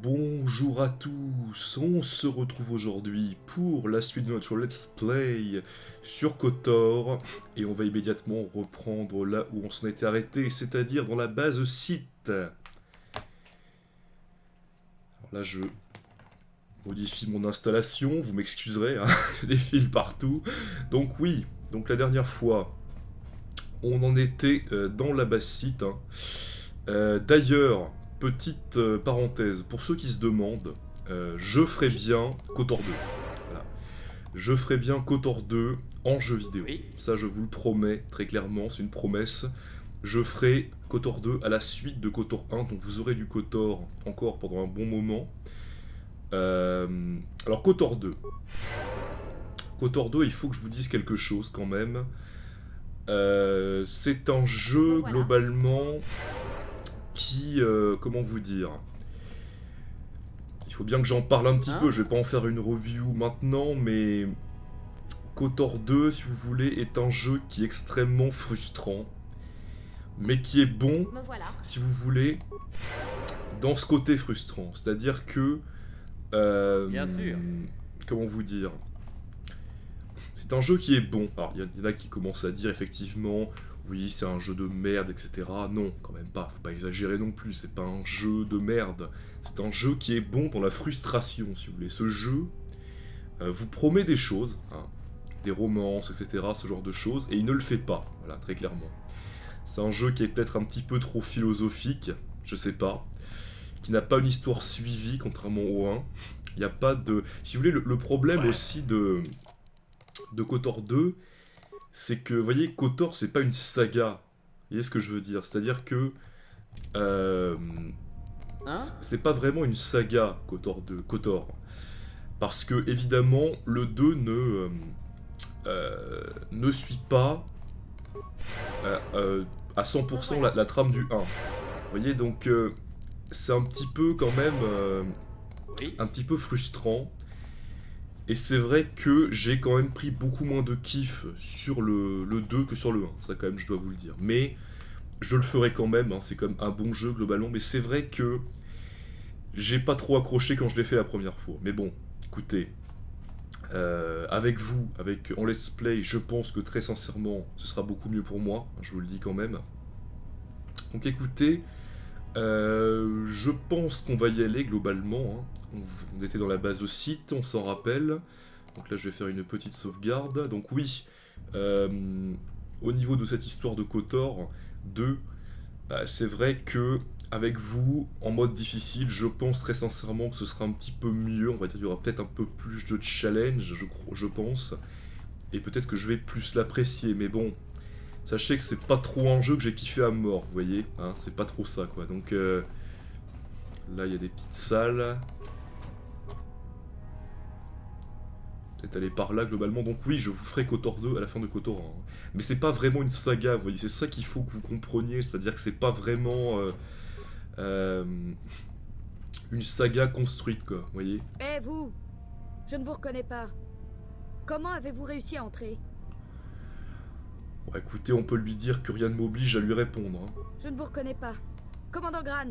Bonjour à tous, on se retrouve aujourd'hui pour la suite de notre Let's Play sur KOTOR et on va immédiatement reprendre là où on s'en était arrêté, c'est-à-dire dans la base site. Alors là je modifie mon installation, vous m'excuserez, hein, des fils partout. Donc oui, donc la dernière fois on en était dans la base site. D'ailleurs, petite parenthèse, pour ceux qui se demandent, je ferai bien KOTOR 2. Voilà. Je ferai bien KOTOR 2 en jeu vidéo. Oui. Ça, je vous le promets, très clairement, c'est une promesse. Je ferai KOTOR 2 à la suite de KOTOR 1, donc vous aurez du KOTOR encore pendant un bon moment. Alors, KOTOR 2. KOTOR 2, il faut que je vous dise quelque chose quand même. C'est un jeu, Voilà. globalement, qui, comment vous dire, il faut bien que j'en parle un petit peu, je vais pas en faire une review maintenant, mais KOTOR 2, si vous voulez, est un jeu qui est extrêmement frustrant, mais qui est bon, Me voilà. si vous voulez, dans ce côté frustrant, c'est-à-dire que, Bien sûr. comment vous dire, c'est un jeu qui est bon. Alors, il y en a qui commencent à dire effectivement, oui, c'est un jeu de merde, etc. Non, quand même pas, faut pas exagérer non plus, c'est pas un jeu de merde. C'est un jeu qui est bon dans la frustration, si vous voulez. Ce jeu vous promet des choses, hein, des romances, etc., ce genre de choses, et il ne le fait pas, voilà, très clairement. C'est un jeu qui est peut-être un petit peu trop philosophique, je sais pas, qui n'a pas une histoire suivie, contrairement au 1. Il n'y a pas de... Si vous voulez, le problème aussi de KOTOR 2, c'est que, vous voyez, KOTOR, c'est pas une saga. Vous voyez ce que je veux dire? C'est-à-dire que... c'est pas vraiment une saga, KOTOR 2, KOTOR. Parce que, évidemment, le 2 ne suit pas à 100% la trame du 1. Vous voyez, donc, c'est un petit peu, quand même, Oui. un petit peu frustrant. Et c'est vrai que j'ai quand même pris beaucoup moins de kiff sur le 2 que sur le 1, ça quand même je dois vous le dire. Mais je le ferai quand même, hein, c'est comme un bon jeu globalement, mais c'est vrai que j'ai pas trop accroché quand je l'ai fait la première fois. Mais bon, écoutez, avec vous, en let's play, je pense que très sincèrement, ce sera beaucoup mieux pour moi, hein, je vous le dis quand même. Donc écoutez, je pense qu'on va y aller globalement, hein. On était dans la base au site, on s'en rappelle. Donc là je vais faire une petite sauvegarde. Donc oui, au niveau de cette histoire de KOTOR 2, bah, c'est vrai que avec vous, en mode difficile, je pense très sincèrement que ce sera un petit peu mieux. On va dire qu'il y aura peut-être un peu plus de challenge, je pense. Et peut-être que je vais plus l'apprécier, mais bon... Sachez que c'est pas trop un jeu que j'ai kiffé à mort, vous voyez, hein, c'est pas trop ça quoi. Donc là il y a des petites salles. Peut-être aller par là globalement. Donc oui, je vous ferai KOTOR 2 à la fin de KOTOR 1. Hein. Mais c'est pas vraiment une saga, vous voyez, c'est ça qu'il faut que vous compreniez, c'est-à-dire que c'est pas vraiment une saga construite quoi, vous voyez. Eh vous! Je ne vous reconnais pas. Comment avez-vous réussi à entrer? Bon, écoutez, on peut lui dire que rien ne m'oblige à lui répondre. Hein. Je ne vous reconnais pas. Commandant Gran!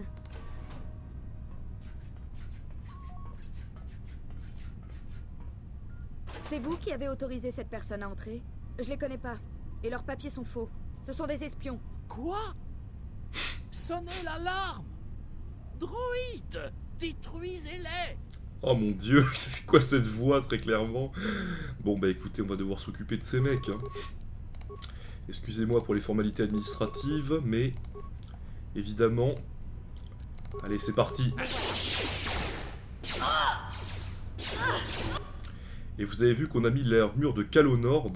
C'est vous qui avez autorisé cette personne à entrer? Je les connais pas. Et leurs papiers sont faux. Ce sont des espions. Quoi? Sonnez l'alarme! Droïdes! Détruisez-les! Oh mon dieu, c'est quoi cette voix très clairement? Bon bah écoutez, on va devoir s'occuper de ces mecs. Hein. Excusez-moi pour les formalités administratives, mais évidemment... Allez, c'est parti. Et vous avez vu qu'on a mis l'armure de Calo Nord.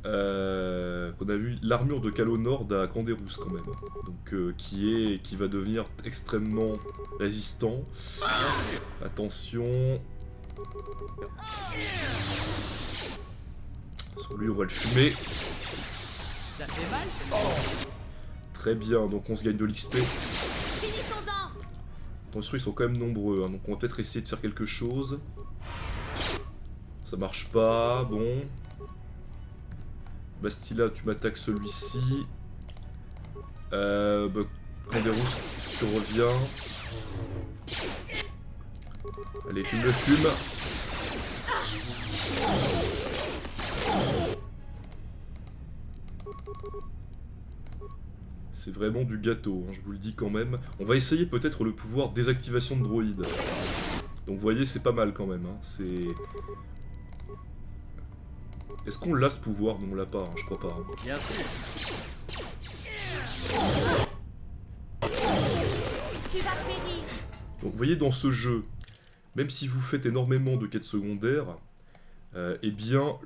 Qu'on a vu l'armure de Calo Nord à Canderous quand même. Donc qui va devenir extrêmement résistant. Attention. Sur lui on va le fumer. Ça fait mal? Très bien, donc on se gagne de l'XP. Finissons-en! Attention, ils sont quand même nombreux, hein, donc on va peut-être essayer de faire quelque chose. Ça marche pas, bon. Bastila, tu m'attaques celui-ci. Canderous, tu reviens. Allez, fume le fume. C'est vraiment du gâteau, hein, je vous le dis quand même. On va essayer peut-être le pouvoir désactivation de droïde. Donc vous voyez, c'est pas mal quand même. Hein. C'est... Est-ce qu'on l'a ce pouvoir? Non, on l'a pas, hein, je crois pas. Hein. Bien sûr. Tu vas périr. Donc vous voyez, dans ce jeu, même si vous faites énormément de quêtes secondaires, eh bien,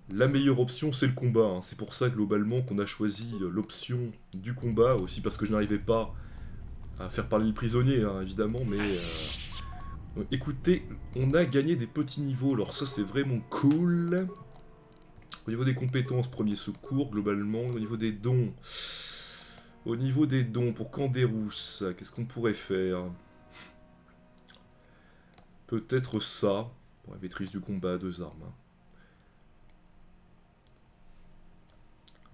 la meilleure option, c'est le combat. Hein. C'est pour ça, globalement, qu'on a choisi l'option du combat, aussi parce que je n'arrivais pas à faire parler le prisonnier, hein, évidemment, mais... Donc, écoutez, on a gagné des petits niveaux, alors ça, c'est vraiment cool. Au niveau des compétences, premier secours, globalement, au niveau des dons... Au niveau des dons, pour Canderousse, qu'est-ce qu'on pourrait faire? Peut-être ça, pour la maîtrise du combat à 2 armes. Hein.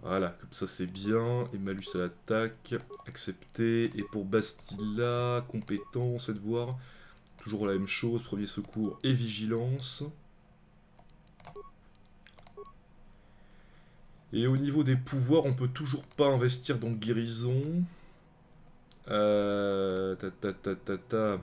Voilà, comme ça c'est bien. Et malus à l'attaque, accepté. Et pour Bastilla, compétence, faites voir. Toujours la même chose, premier secours et vigilance. Et au niveau des pouvoirs, on peut toujours pas investir dans guérison. Peut-être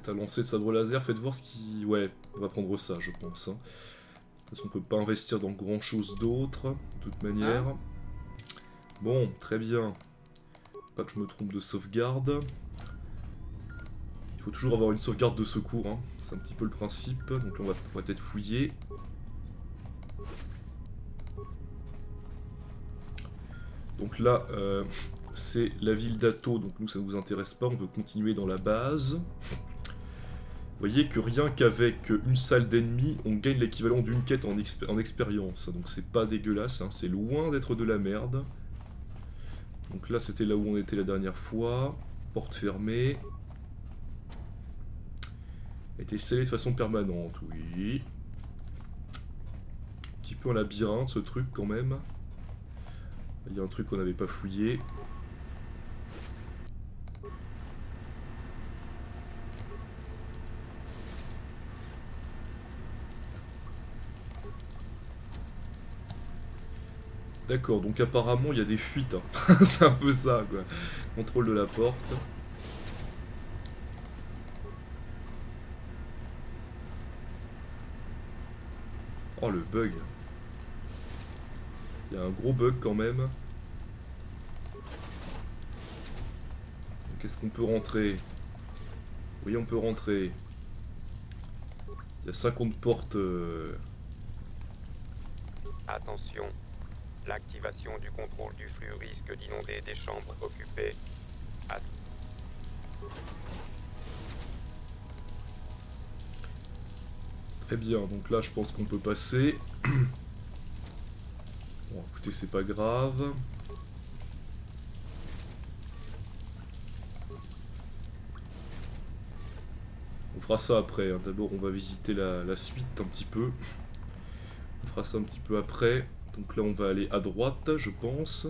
à lancer de sabre laser, faites voir ce qui... Ouais, on va prendre ça, je pense. Hein. De toute façon, on peut pas investir dans grand chose d'autre, de toute manière. Bon, très bien. Pas que je me trompe de sauvegarde. Il faut toujours avoir une sauvegarde de secours, hein. C'est un petit peu le principe. Donc là, on va peut-être fouiller. Donc là, c'est la ville d'Atto, donc nous ça ne nous intéresse pas, on veut continuer dans la base. Vous voyez que rien qu'avec une salle d'ennemis, on gagne l'équivalent d'une quête en expérience. Donc c'est pas dégueulasse, hein. C'est loin d'être de la merde. Donc là c'était là où on était la dernière fois. Porte fermée. A été scellée de façon permanente, oui. Un petit peu un labyrinthe ce truc quand même. Il y a un truc qu'on n'avait pas fouillé. D'accord, donc apparemment il y a des fuites. Hein. C'est un peu ça, quoi. Contrôle de la porte. Oh, le bug. Il y a un gros bug quand même. Qu'est-ce qu'on peut rentrer? Oui, on peut rentrer. Il y a 50 portes. Attention, l'activation du contrôle du flux risque d'inonder des chambres occupées. Très bien, donc là je pense qu'on peut passer. Bon, écoutez, c'est pas grave. On fera ça après. Hein. D'abord, on va visiter la suite un petit peu. On fera ça un petit peu après. Donc là, on va aller à droite, je pense.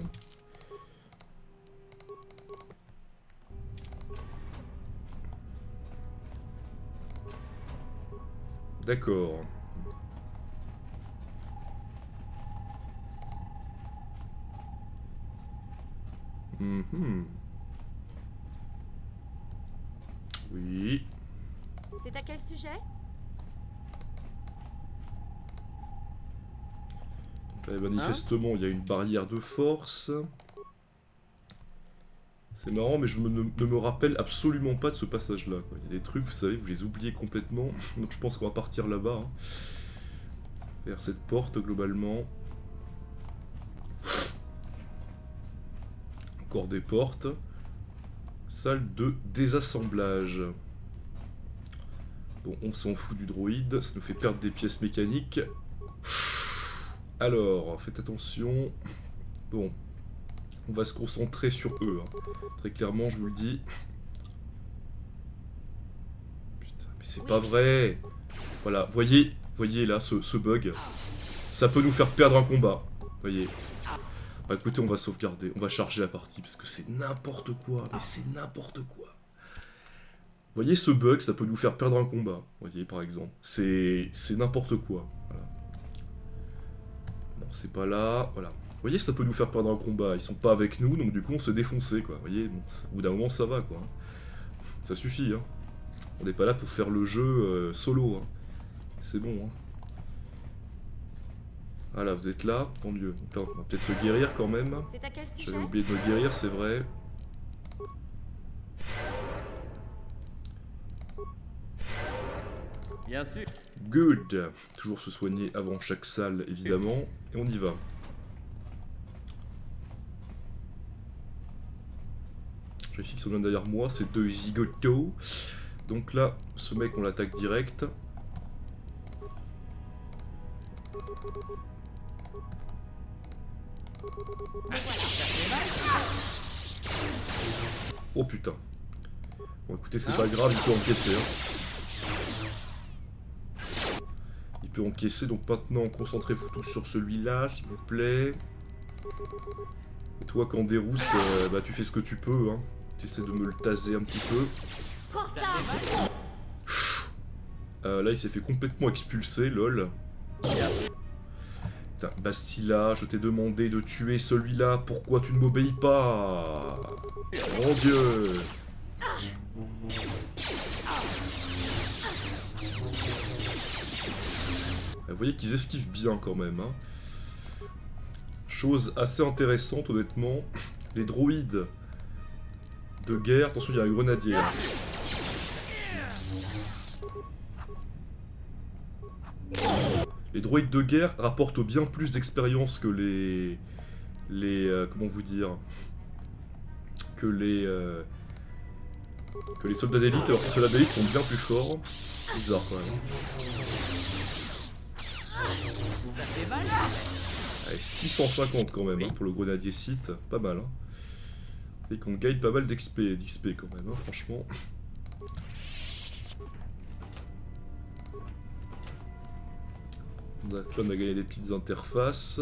D'accord. Oui. C'est à quel sujet? Donc là, manifestement, il y a une barrière de force. C'est marrant, mais je ne me rappelle absolument pas de ce passage-là. Il y a des trucs, vous savez, vous les oubliez complètement. Donc je pense qu'on va partir là-bas. Hein, vers cette porte, globalement. Encore des portes. Salle de désassemblage. Bon, on s'en fout du droïde, ça nous fait perdre des pièces mécaniques. Alors, faites attention. Bon, on va se concentrer sur eux. Hein. Très clairement, je vous le dis. Putain, mais c'est pas vrai. Voilà, voyez là, ce bug. Ça peut nous faire perdre un combat. Voyez. Bah écoutez, on va sauvegarder, on va charger la partie, parce que c'est n'importe quoi, mais c'est n'importe quoi. Vous voyez, ce bug, ça peut nous faire perdre un combat, vous voyez, par exemple. C'est n'importe quoi. Voilà. Bon, c'est pas là, voilà. Vous voyez, ça peut nous faire perdre un combat, ils sont pas avec nous, donc du coup, on se défonçait, quoi. Vous voyez, bon, au bout d'un moment, ça va, quoi. Ça suffit, hein. On n'est pas là pour faire le jeu solo, hein. C'est bon, hein. Voilà, vous êtes là, tant mieux. Donc là, on va peut-être se guérir quand même. C'est à quel sujet? J'avais oublié de me guérir, c'est vrai. Bien sûr. Good. Toujours se soigner avant chaque salle, évidemment. Et on y va. Je vérifie qu'ils sont bien derrière moi. C'est 2 zigotos. Donc là, ce mec, on l'attaque direct. Oh putain. Bon écoutez, c'est pas grave, il peut encaisser. Hein. Il peut encaisser, donc maintenant concentrez-vous tous sur celui-là, s'il vous plaît. Et toi, Canderousse, bah tu fais ce que tu peux. Hein. Tu essaies de me le taser un petit peu. Là, il s'est fait complètement expulser, lol. Putain, Bastila, je t'ai demandé de tuer celui-là, pourquoi tu ne m'obéis pas? Mon Dieu! Vous voyez qu'ils esquivent bien quand même. Hein. Chose assez intéressante, honnêtement. Les droïdes de guerre. Attention, il y a un grenadier. Les droïdes de guerre rapportent bien plus d'expérience que les comment vous dire, que les soldats d'élite, alors que les soldats d'élite sont bien plus forts. Bizarre quand même. Allez, 650 quand même hein, pour le grenadier site, pas mal. Hein. Et qu'on gagne pas mal d'XP quand même, hein, franchement. Donc là on a gagné des petites interfaces.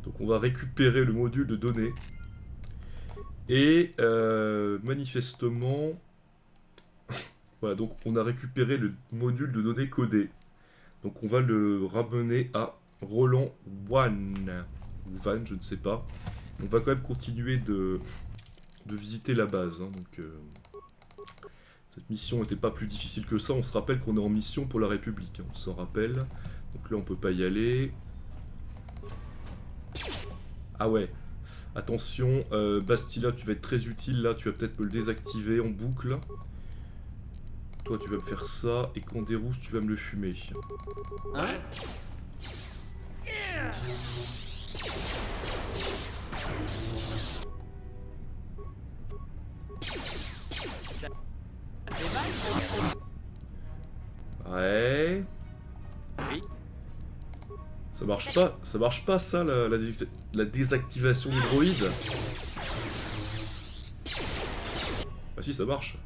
Donc on va récupérer le module de données. Et manifestement... voilà, donc on a récupéré le module de données codé. Donc on va le ramener à Roland One. Ou Van, je ne sais pas. On va quand même continuer de visiter la base. Hein, donc, cette mission n'était pas plus difficile que ça. On se rappelle qu'on est en mission pour la République. Hein, on s'en rappelle. Donc là, on peut pas y aller. Ah ouais. Attention, Bastila, tu vas être très utile. Là, tu vas peut-être me le désactiver en boucle. Toi, tu vas me faire ça. Et Canderousse, tu vas me le fumer. Hein? Ouais. Oui. Ça marche pas ça, la désactivation du droïde. Ah si, ça marche.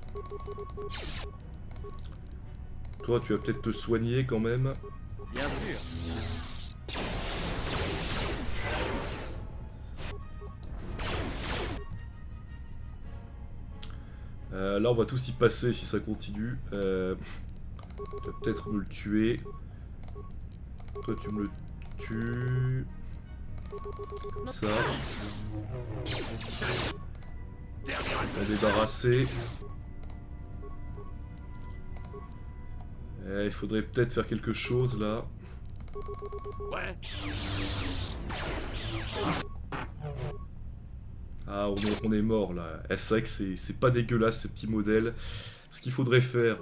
Toi, tu vas peut-être te soigner quand même. Bien sûr. Là, on va tous y passer si ça continue. Tu vas peut-être me le tuer. Toi, tu me le tues. Comme ça. T'en débarrasser. Il faudrait peut-être faire quelque chose là. Ouais. Ah, on est mort là. C'est vrai que c'est pas dégueulasse ces petits modèles. Ce qu'il faudrait faire.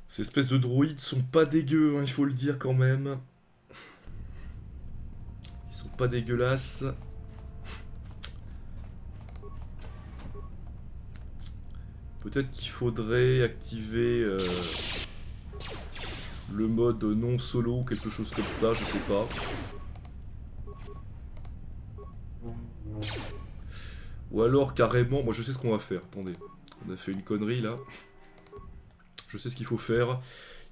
Ces espèces de droïdes sont pas dégueux, hein, il faut le dire quand même. Ils sont pas dégueulasses. Peut-être qu'il faudrait activer le mode non solo ou quelque chose comme ça, je sais pas. Ou alors carrément, moi je sais ce qu'on va faire, attendez. On a fait une connerie là. Je sais ce qu'il faut faire.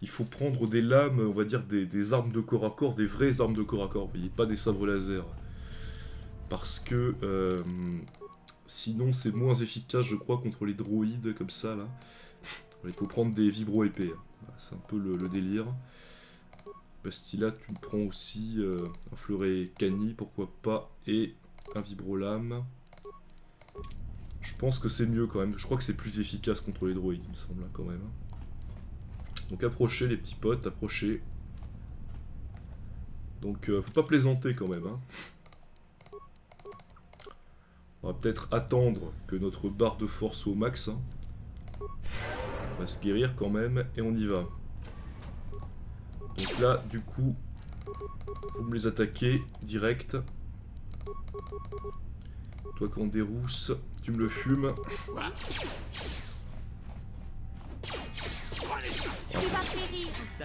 Il faut prendre des lames, on va dire des armes de corps à corps, des vraies armes de corps à corps, vous voyez, pas des sabres laser. Parce que sinon c'est moins efficace, je crois, contre les droïdes comme ça là. Il faut prendre des vibro-épées. Voilà, c'est un peu le délire. Bastila, tu me prends aussi un fleuret cani, pourquoi pas, et un vibro-lame. Je pense que c'est mieux quand même. Je crois que c'est plus efficace contre les droïdes, il me semble, hein, quand même. Donc approchez les petits potes, approchez. Donc faut pas plaisanter quand même. Hein. On va peut-être attendre que notre barre de force soit au max. Hein. On va se guérir quand même et on y va. Donc là du coup, vous me les attaquez direct. Toi quand dérousse, tu me le fumes.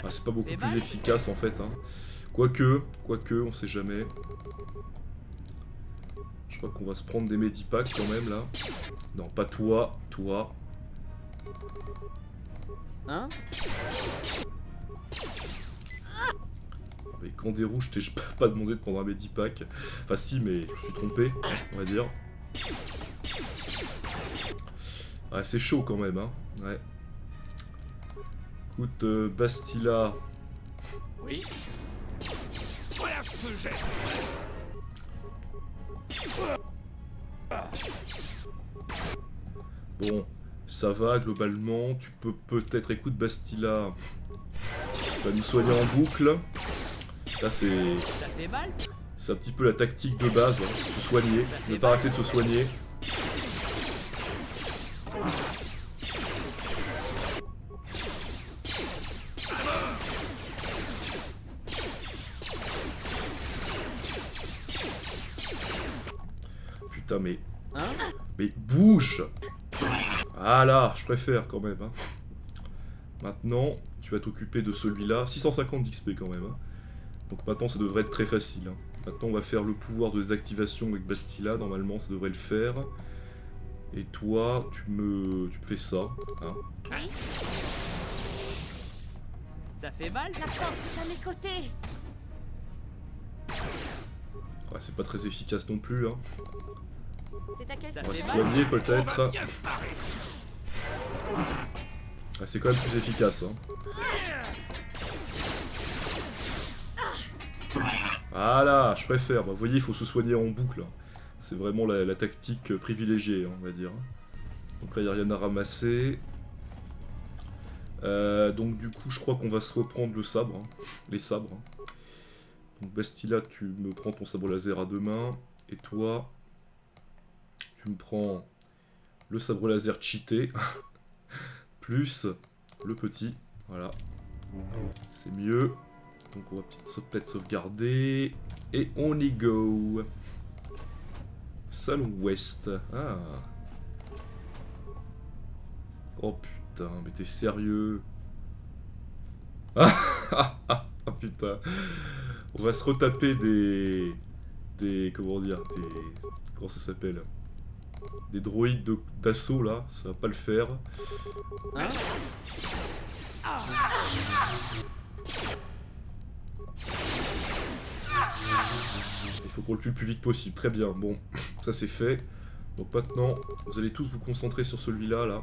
Ah, c'est pas beaucoup plus efficace en fait. Hein. Quoique, on sait jamais. Je crois qu'on va se prendre des medipacks quand même là. Non, pas toi, toi. Hein? Mais quand des rouges, je t'ai pas demandé de prendre un medipack. Enfin si, mais je suis trompé, on va dire. Ouais, c'est chaud quand même, hein. Ouais. Écoute, Bastila. Oui. Voilà ce que j'ai. Bon, ça va globalement. Tu peux peut-être, écoute Bastila. Tu vas nous soigner en boucle. Là c'est... Ça fait mal? C'est un petit peu la tactique de base, hein. Se soigner, ne pas arrêter de se soigner. Putain mais... Hein? Mais bouge! Ah là, je préfère quand même. Hein. Maintenant, tu vas t'occuper de celui-là. 650 d'XP quand même. Hein. Donc maintenant, ça devrait être très facile. Hein. Maintenant, on va faire le pouvoir de désactivation avec Bastila. Normalement, ça devrait le faire. Et toi, tu me fais ça. Hein. Oui, Ça fait mal? la force est à mes côtés. Ouais, c'est pas très efficace non plus. Hein. C'est à quel Ça On va fait se mal. soigner On va peut-être. bien se marrer. Ah, c'est quand même plus efficace. Hein. Voilà, je préfère. Bah, vous voyez, il faut se soigner en boucle. C'est vraiment la tactique privilégiée, on va dire. Donc là, il n'y a rien à ramasser. Donc du coup, je crois qu'on va se reprendre le sabre. Hein. Les sabres. Hein. Donc Bastila, tu me prends ton sabre laser à deux mains. Et toi, tu me prends le sabre laser cheaté. Plus le petit. Voilà. C'est mieux. Donc on va peut-être sauvegarder. Et on y go. Salon Ouest. Ah. Oh putain, mais t'es sérieux? Ah putain. On va se retaper des comment dire, comment ça s'appelle? Des droïdes d'assaut là, ça va pas le faire. Hein? Il faut qu'on le tue le plus vite possible. Très bien, bon, ça c'est fait. Donc maintenant, vous allez tous vous concentrer sur celui-là, là.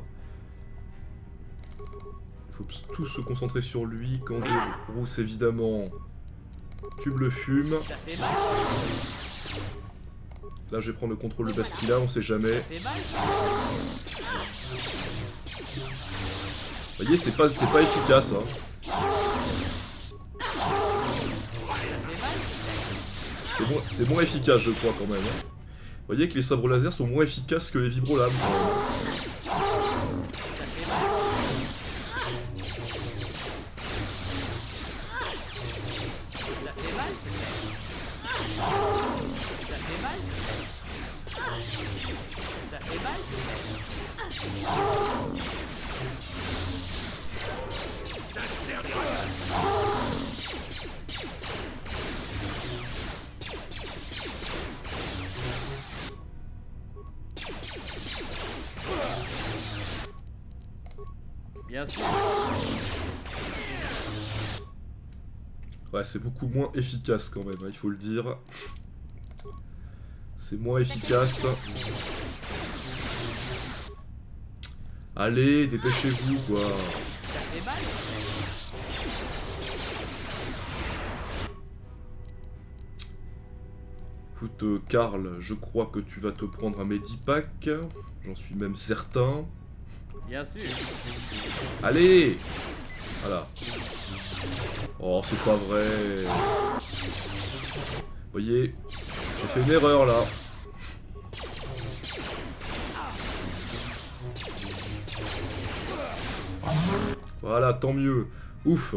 Il faut tous se concentrer sur lui. Quand Rousse, évidemment, tu me le fumes. Ça fait mal? Là, je vais prendre le contrôle de Bastila, on sait jamais. Ça fait mal? Vous voyez, c'est pas efficace, hein. Ça fait mal? C'est moins efficace, je crois, quand même. Hein. Vous voyez que les sabres laser sont moins efficaces que les vibrolames, quand même. Ça fait mal? Ça fait mal? Ça fait mal? Ça fait mal? Ça te servira pas. Bien sûr. Ouais, c'est beaucoup moins efficace quand même, hein, il faut le dire. C'est moins efficace. Allez, dépêchez-vous, quoi. Ça fait mal. Écoute, Karl, je crois que tu vas te prendre un Medipack. J'en suis même certain. Bien sûr. Allez! Voilà. Oh, c'est pas vrai. Vous voyez, j'ai fait une erreur là. Voilà, tant mieux. Ouf.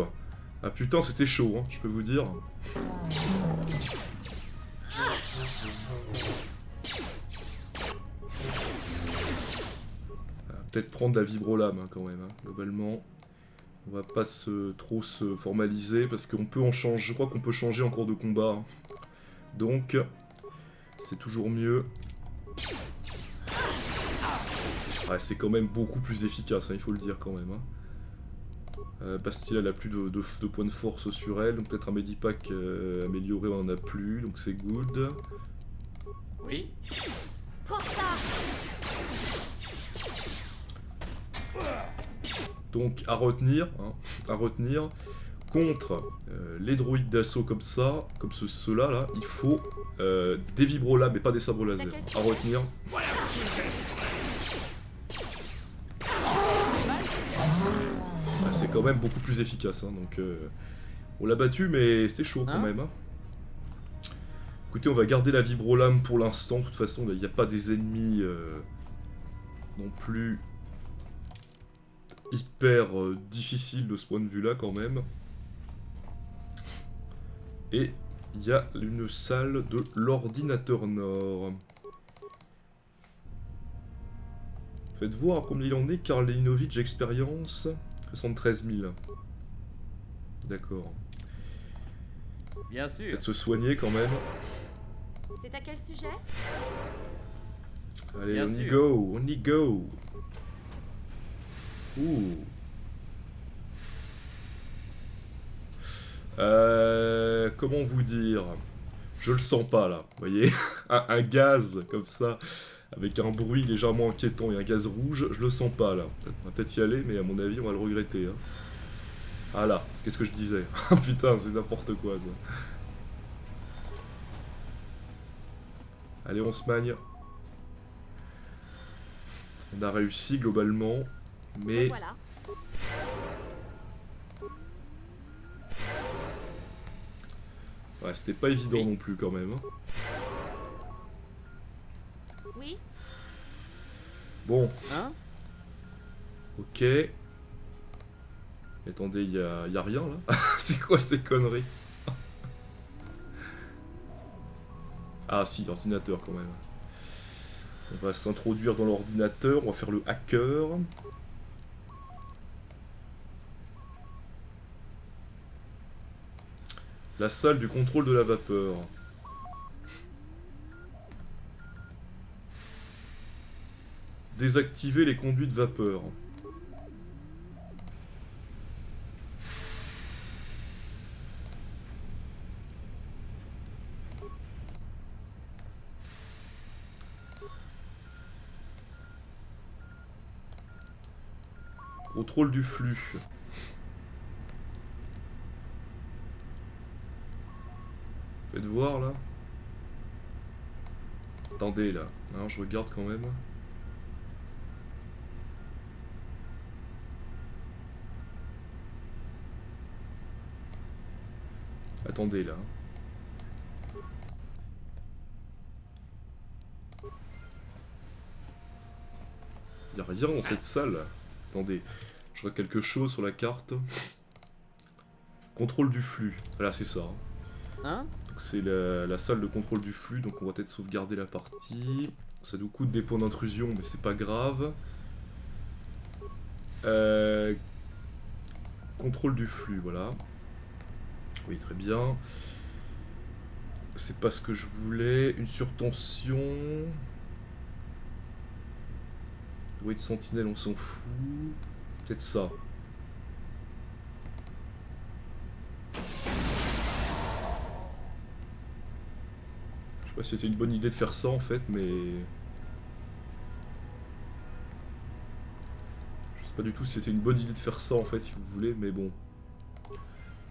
Ah putain, c'était chaud, hein, je peux vous dire. Peut-être prendre la vibrolame hein, quand même, hein, globalement. On va pas trop se formaliser parce qu'on peut en changer. Je crois qu'on peut changer en cours de combat. Hein. Donc, c'est toujours mieux. Ouais, c'est quand même beaucoup plus efficace, hein, il faut le dire quand même. Hein. Bastille, elle a plus de points de force sur elle. Donc peut-être un Medipack amélioré, on en a plus. Donc c'est good. Oui. Pour ça. Donc à retenir, hein, à retenir, contre les droïdes d'assaut comme ça, comme ceux-là, là, il faut des vibrolabs et pas des sabres laser. À retenir. Ouais, c'est quand même beaucoup plus efficace, hein, donc on l'a battu mais c'était chaud quand même. Hein. Écoutez, on va garder la vibrolame pour l'instant, de toute façon il n'y a pas des ennemis non plus hyper difficile de ce point de vue là quand même. Et il y a une salle de l'ordinateur nord. Faites voir combien il en est, Karlinovic expérience 73 000. D'accord. Bien sûr. Peut-être se soigner quand même. C'est à quel sujet? Allez, Bien on y sûr. go, on y go. Ouh. Comment vous dire? Je le sens pas là, vous voyez? un gaz comme ça, avec un bruit légèrement inquiétant et un gaz rouge, je le sens pas là. On va peut-être y aller, mais à mon avis, on va le regretter. Hein. Ah là, qu'est-ce que je disais? Putain, c'est n'importe quoi ça. Allez, on se magne. On a réussi globalement, mais... Voilà. Ouais, c'était pas évident non plus quand même. Oui. Bon, Hein? ok. Attendez, y a rien là? C'est quoi ces conneries? Ah si, l'ordinateur quand même. On va s'introduire dans l'ordinateur, on va faire le hacker. La salle du contrôle de la vapeur. Désactiver les conduits de vapeur. Contrôle du flux. Faites voir là. Attendez là. Non, je regarde quand même. Attendez là. Y'a rien dans cette salle. Attendez. Je vois quelque chose sur la carte. Contrôle du flux. Voilà, c'est ça. Hein? Donc c'est la salle de contrôle du flux. Donc on va peut-être sauvegarder la partie. Ça nous coûte des points d'intrusion, mais c'est pas grave. Contrôle du flux, voilà. Oui, très bien. C'est pas ce que je voulais. Une surtension. Droïde sentinelle, on s'en fout. Peut-être ça. Je sais pas si c'était une bonne idée de faire ça en fait, mais... Je sais pas du tout si c'était une bonne idée de faire ça en fait, si vous voulez, mais bon.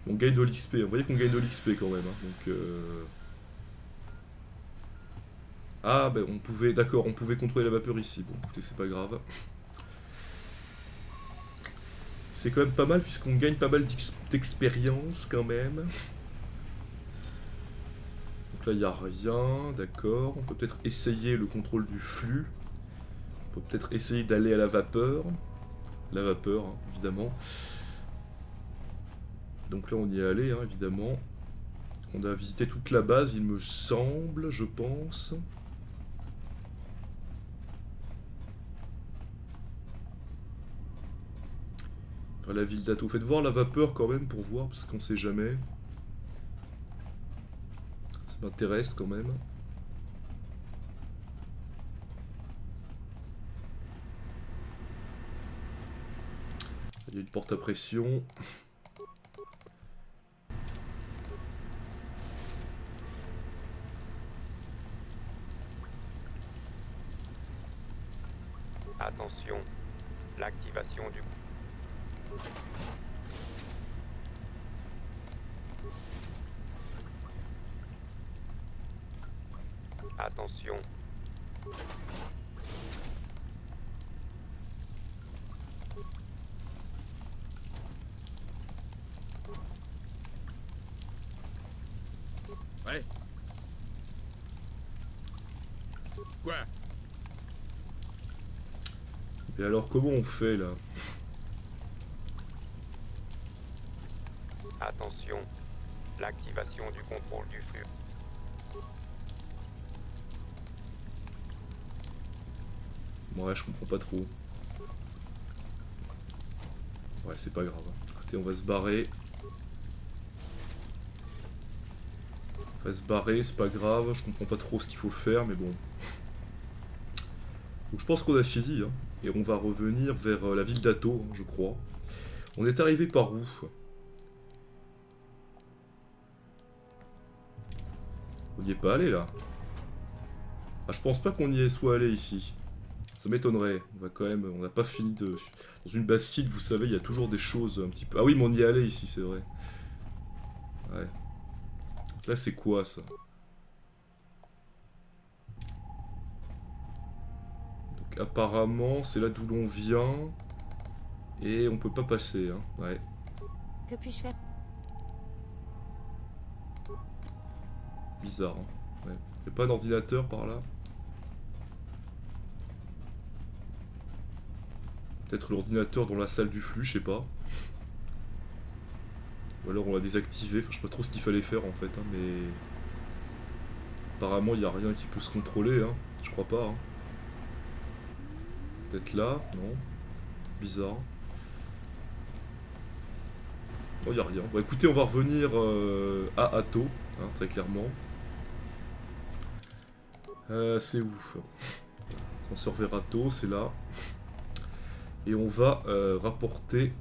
On gagne de l'XP, vous voyez qu'on gagne de l'XP quand même, hein. Donc... Ah, ben on pouvait, d'accord, on pouvait contrôler la vapeur ici. Bon, écoutez, c'est pas grave. C'est quand même pas mal puisqu'on gagne pas mal d'expérience quand même. Donc là, il n'y a rien, d'accord. On peut peut-être essayer le contrôle du flux. On peut peut-être essayer d'aller à la vapeur. La vapeur, hein, évidemment. Donc là, on y est allé, hein, évidemment. On a visité toute la base, il me semble, je pense. La ville d'Ato. Faites voir la vapeur quand même pour voir, parce qu'on sait jamais. Ça m'intéresse quand même. Il y a une porte à pression. Attention, l'activation du... Attention. Ouais. Quoi? Et alors comment on fait là? Attention, l'activation du contrôle du flux. Ouais, je comprends pas trop. Ouais, c'est pas grave. Écoutez, on va se barrer. On va se barrer, c'est pas grave. Je comprends pas trop ce qu'il faut faire, mais bon. Donc je pense qu'on a fini, hein. Et on va revenir vers la ville d'Ato, hein, je crois. On est arrivé par où? On n'y est pas allé là. Ah, je pense pas qu'on y soit allé ici. Ça m'étonnerait. On va quand même. On n'a pas fini de. Dans une base site, vous savez, il y a toujours des choses un petit peu. Ah oui, mais on y est allé ici, c'est vrai. Ouais. Là, c'est quoi ça? Donc, apparemment, c'est là d'où l'on vient. Et on peut pas passer, hein. Ouais. Que puis-je faire? Bizarre, hein. Ouais. Y a pas d'ordinateur par là? Peut-être l'ordinateur dans la salle du flux, je sais pas. Ou alors on l'a désactivé, enfin je sais pas trop ce qu'il fallait faire en fait, hein, mais... Apparemment il n'y a rien qui peut se contrôler, hein. Je crois pas. Hein. Peut-être là, non. Bizarre. Oh, il n'y a rien. Bon écoutez, on va revenir à Ato, hein, très clairement. C'est où? Ascenseur vers Ato, c'est là. Et on va rapporter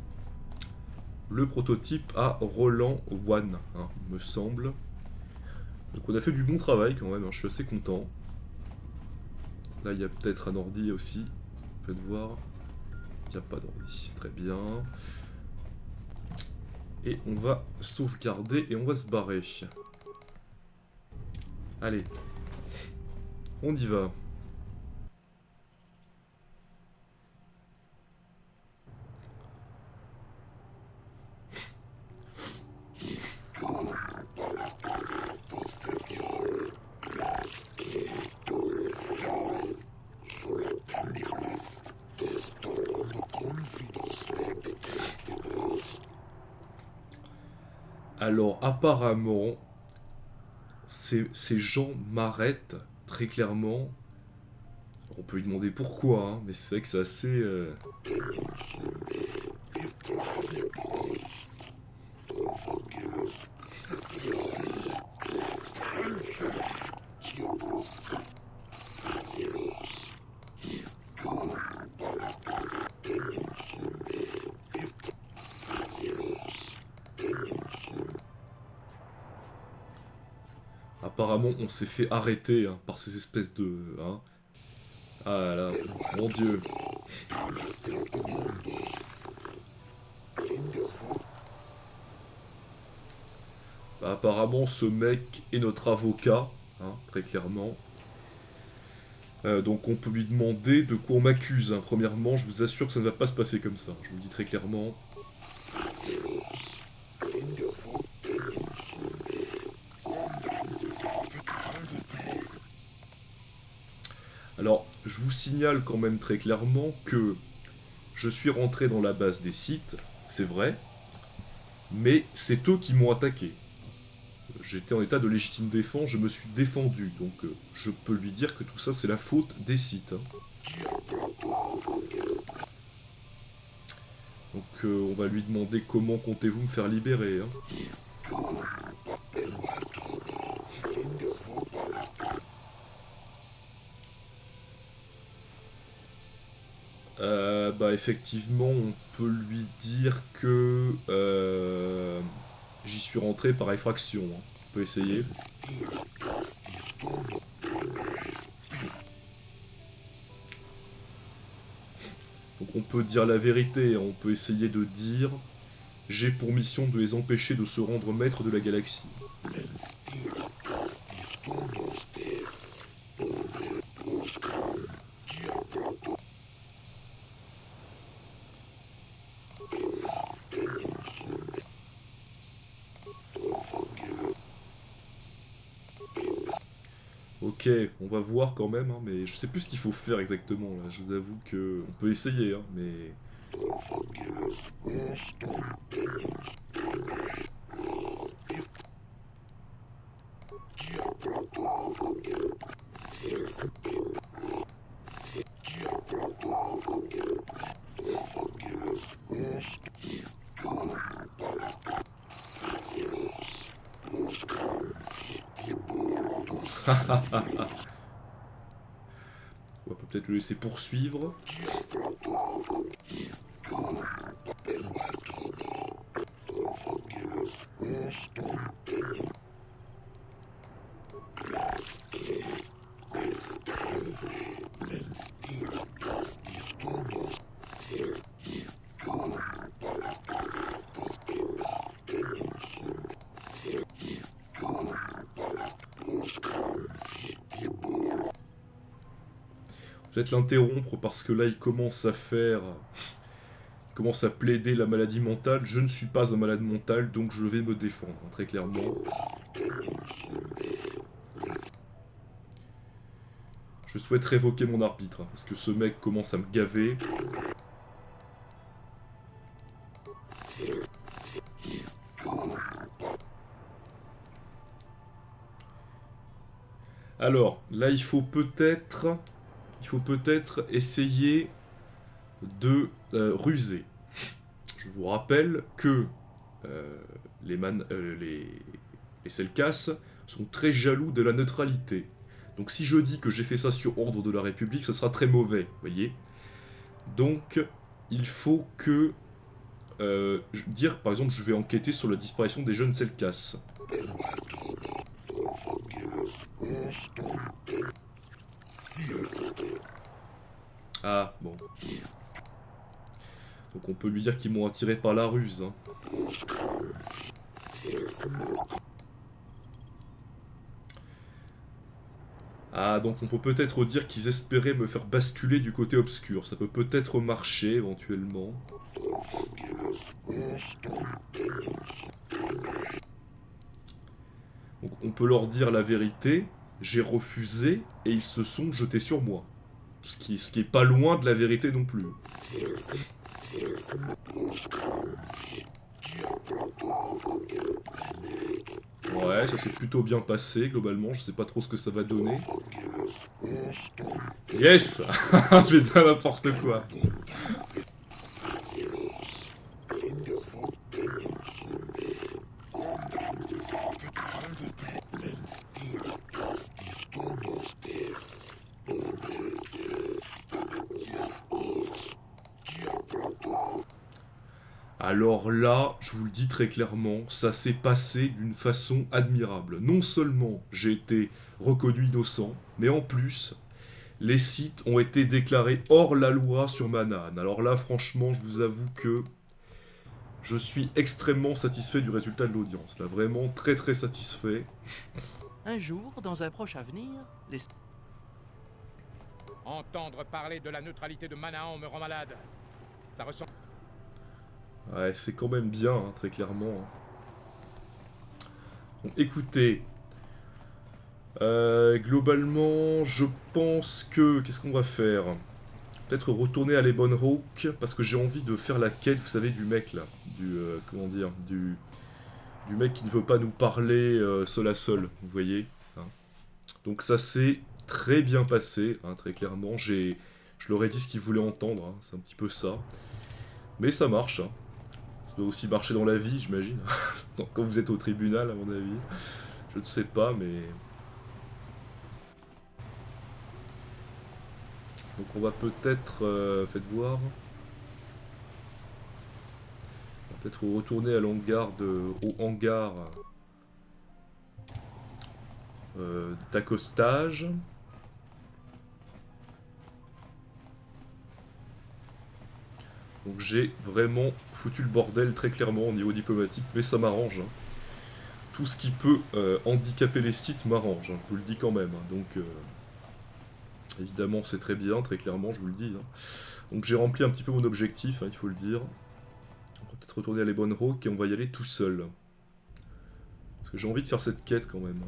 le prototype à Roland One, hein, me semble. Donc on a fait du bon travail quand même, hein, je suis assez content. Là il y a peut-être un ordi aussi, faites voir. Il n'y a pas d'ordi, très bien. Et on va sauvegarder et on va se barrer. Allez, on y va. Alors apparemment, ces gens m'arrêtent très clairement. On peut lui demander pourquoi, hein, mais c'est vrai que c'est assez... apparemment, on s'est fait arrêter hein, par ces espèces de... Hein. Ah là, mon dieu. Bah, apparemment, ce mec est notre avocat, hein, très clairement. Donc on peut lui demander de quoi on m'accuse. Hein. Premièrement, je vous assure que ça ne va pas se passer comme ça. Je vous le dis très clairement. Alors, je vous signale quand même très clairement que je suis rentré dans la base des sites, c'est vrai, mais c'est eux qui m'ont attaqué. J'étais en état de légitime défense, je me suis défendu, donc je peux lui dire que tout ça c'est la faute des sites. Hein. Donc on va lui demander comment comptez-vous me faire libérer. Hein. Bah effectivement on peut lui dire que j'y suis rentré par effraction. Hein. On peut essayer. Donc on peut dire la vérité, on peut essayer de dire j'ai pour mission de les empêcher de se rendre maître de la galaxie. Ok, on va voir quand même, hein, mais je sais plus ce qu'il faut faire exactement là. Je vous avoue que on peut essayer, hein, mais. On peut peut-être le laisser poursuivre. Peut-être l'interrompre parce que là il commence à faire... Il commence à plaider la maladie mentale. Je ne suis pas un malade mental donc je vais me défendre, hein, très clairement. Je souhaite révoquer mon arbitre, hein, parce que ce mec commence à me gaver. Alors, là il faut peut-être essayer de ruser. Je vous rappelle que les Selkas sont très jaloux de la neutralité. Donc si je dis que j'ai fait ça sur ordre de la République, ça sera très mauvais, voyez. Donc il faut que... dire, par exemple, je vais enquêter sur la disparition des jeunes Selkas. Ah, bon. Donc on peut lui dire qu'ils m'ont attiré par la ruse. Hein. Ah, donc on peut peut-être dire qu'ils espéraient me faire basculer du côté obscur. Ça peut peut-être marcher, éventuellement. Donc on peut leur dire la vérité. J'ai refusé et ils se sont jetés sur moi. Ce qui est pas loin de la vérité non plus. Ouais, ça s'est plutôt bien passé globalement, je sais pas trop ce que ça va donner. Yes. J'ai dit n'importe quoi. Alors là, je vous le dis très clairement, ça s'est passé d'une façon admirable. Non seulement j'ai été reconnu innocent, mais en plus, les sites ont été déclarés hors la loi sur Manhattan. Alors là, franchement, je vous avoue que je suis extrêmement satisfait du résultat de l'audience. Là, vraiment très très satisfait. Un jour, dans un proche avenir, les... Entendre parler de la neutralité de Manhattan me rend malade. Ça ressemble... Ouais, c'est quand même bien, hein, très clairement. Donc, écoutez, globalement, je pense que... Qu'est-ce qu'on va faire? Peut-être retourner à l'Ebon Hawk, parce que j'ai envie de faire la quête, vous savez, du mec, là. Comment dire, du mec qui ne veut pas nous parler seul à seul, vous voyez, hein. Donc ça s'est très bien passé, hein, très clairement. Je leur ai dit ce qu'ils voulaient entendre, hein, c'est un petit peu ça. Mais ça marche, hein. Ça doit aussi marcher dans la vie, j'imagine. Quand vous êtes au tribunal, à mon avis. Je ne sais pas, mais... Donc on va peut-être... faites voir. On va peut-être retourner à l'hangar au hangar d'accostage. Donc j'ai vraiment foutu le bordel très clairement au niveau diplomatique, mais ça m'arrange, hein. Tout ce qui peut handicaper les sites m'arrange, hein, je vous le dis quand même, hein. Donc évidemment c'est très bien, très clairement je vous le dis, hein. Donc j'ai rempli un petit peu mon objectif, hein, il faut le dire. On va peut-être retourner à l'Ebon Hawk et on va y aller tout seul. Parce que j'ai envie de faire cette quête quand même.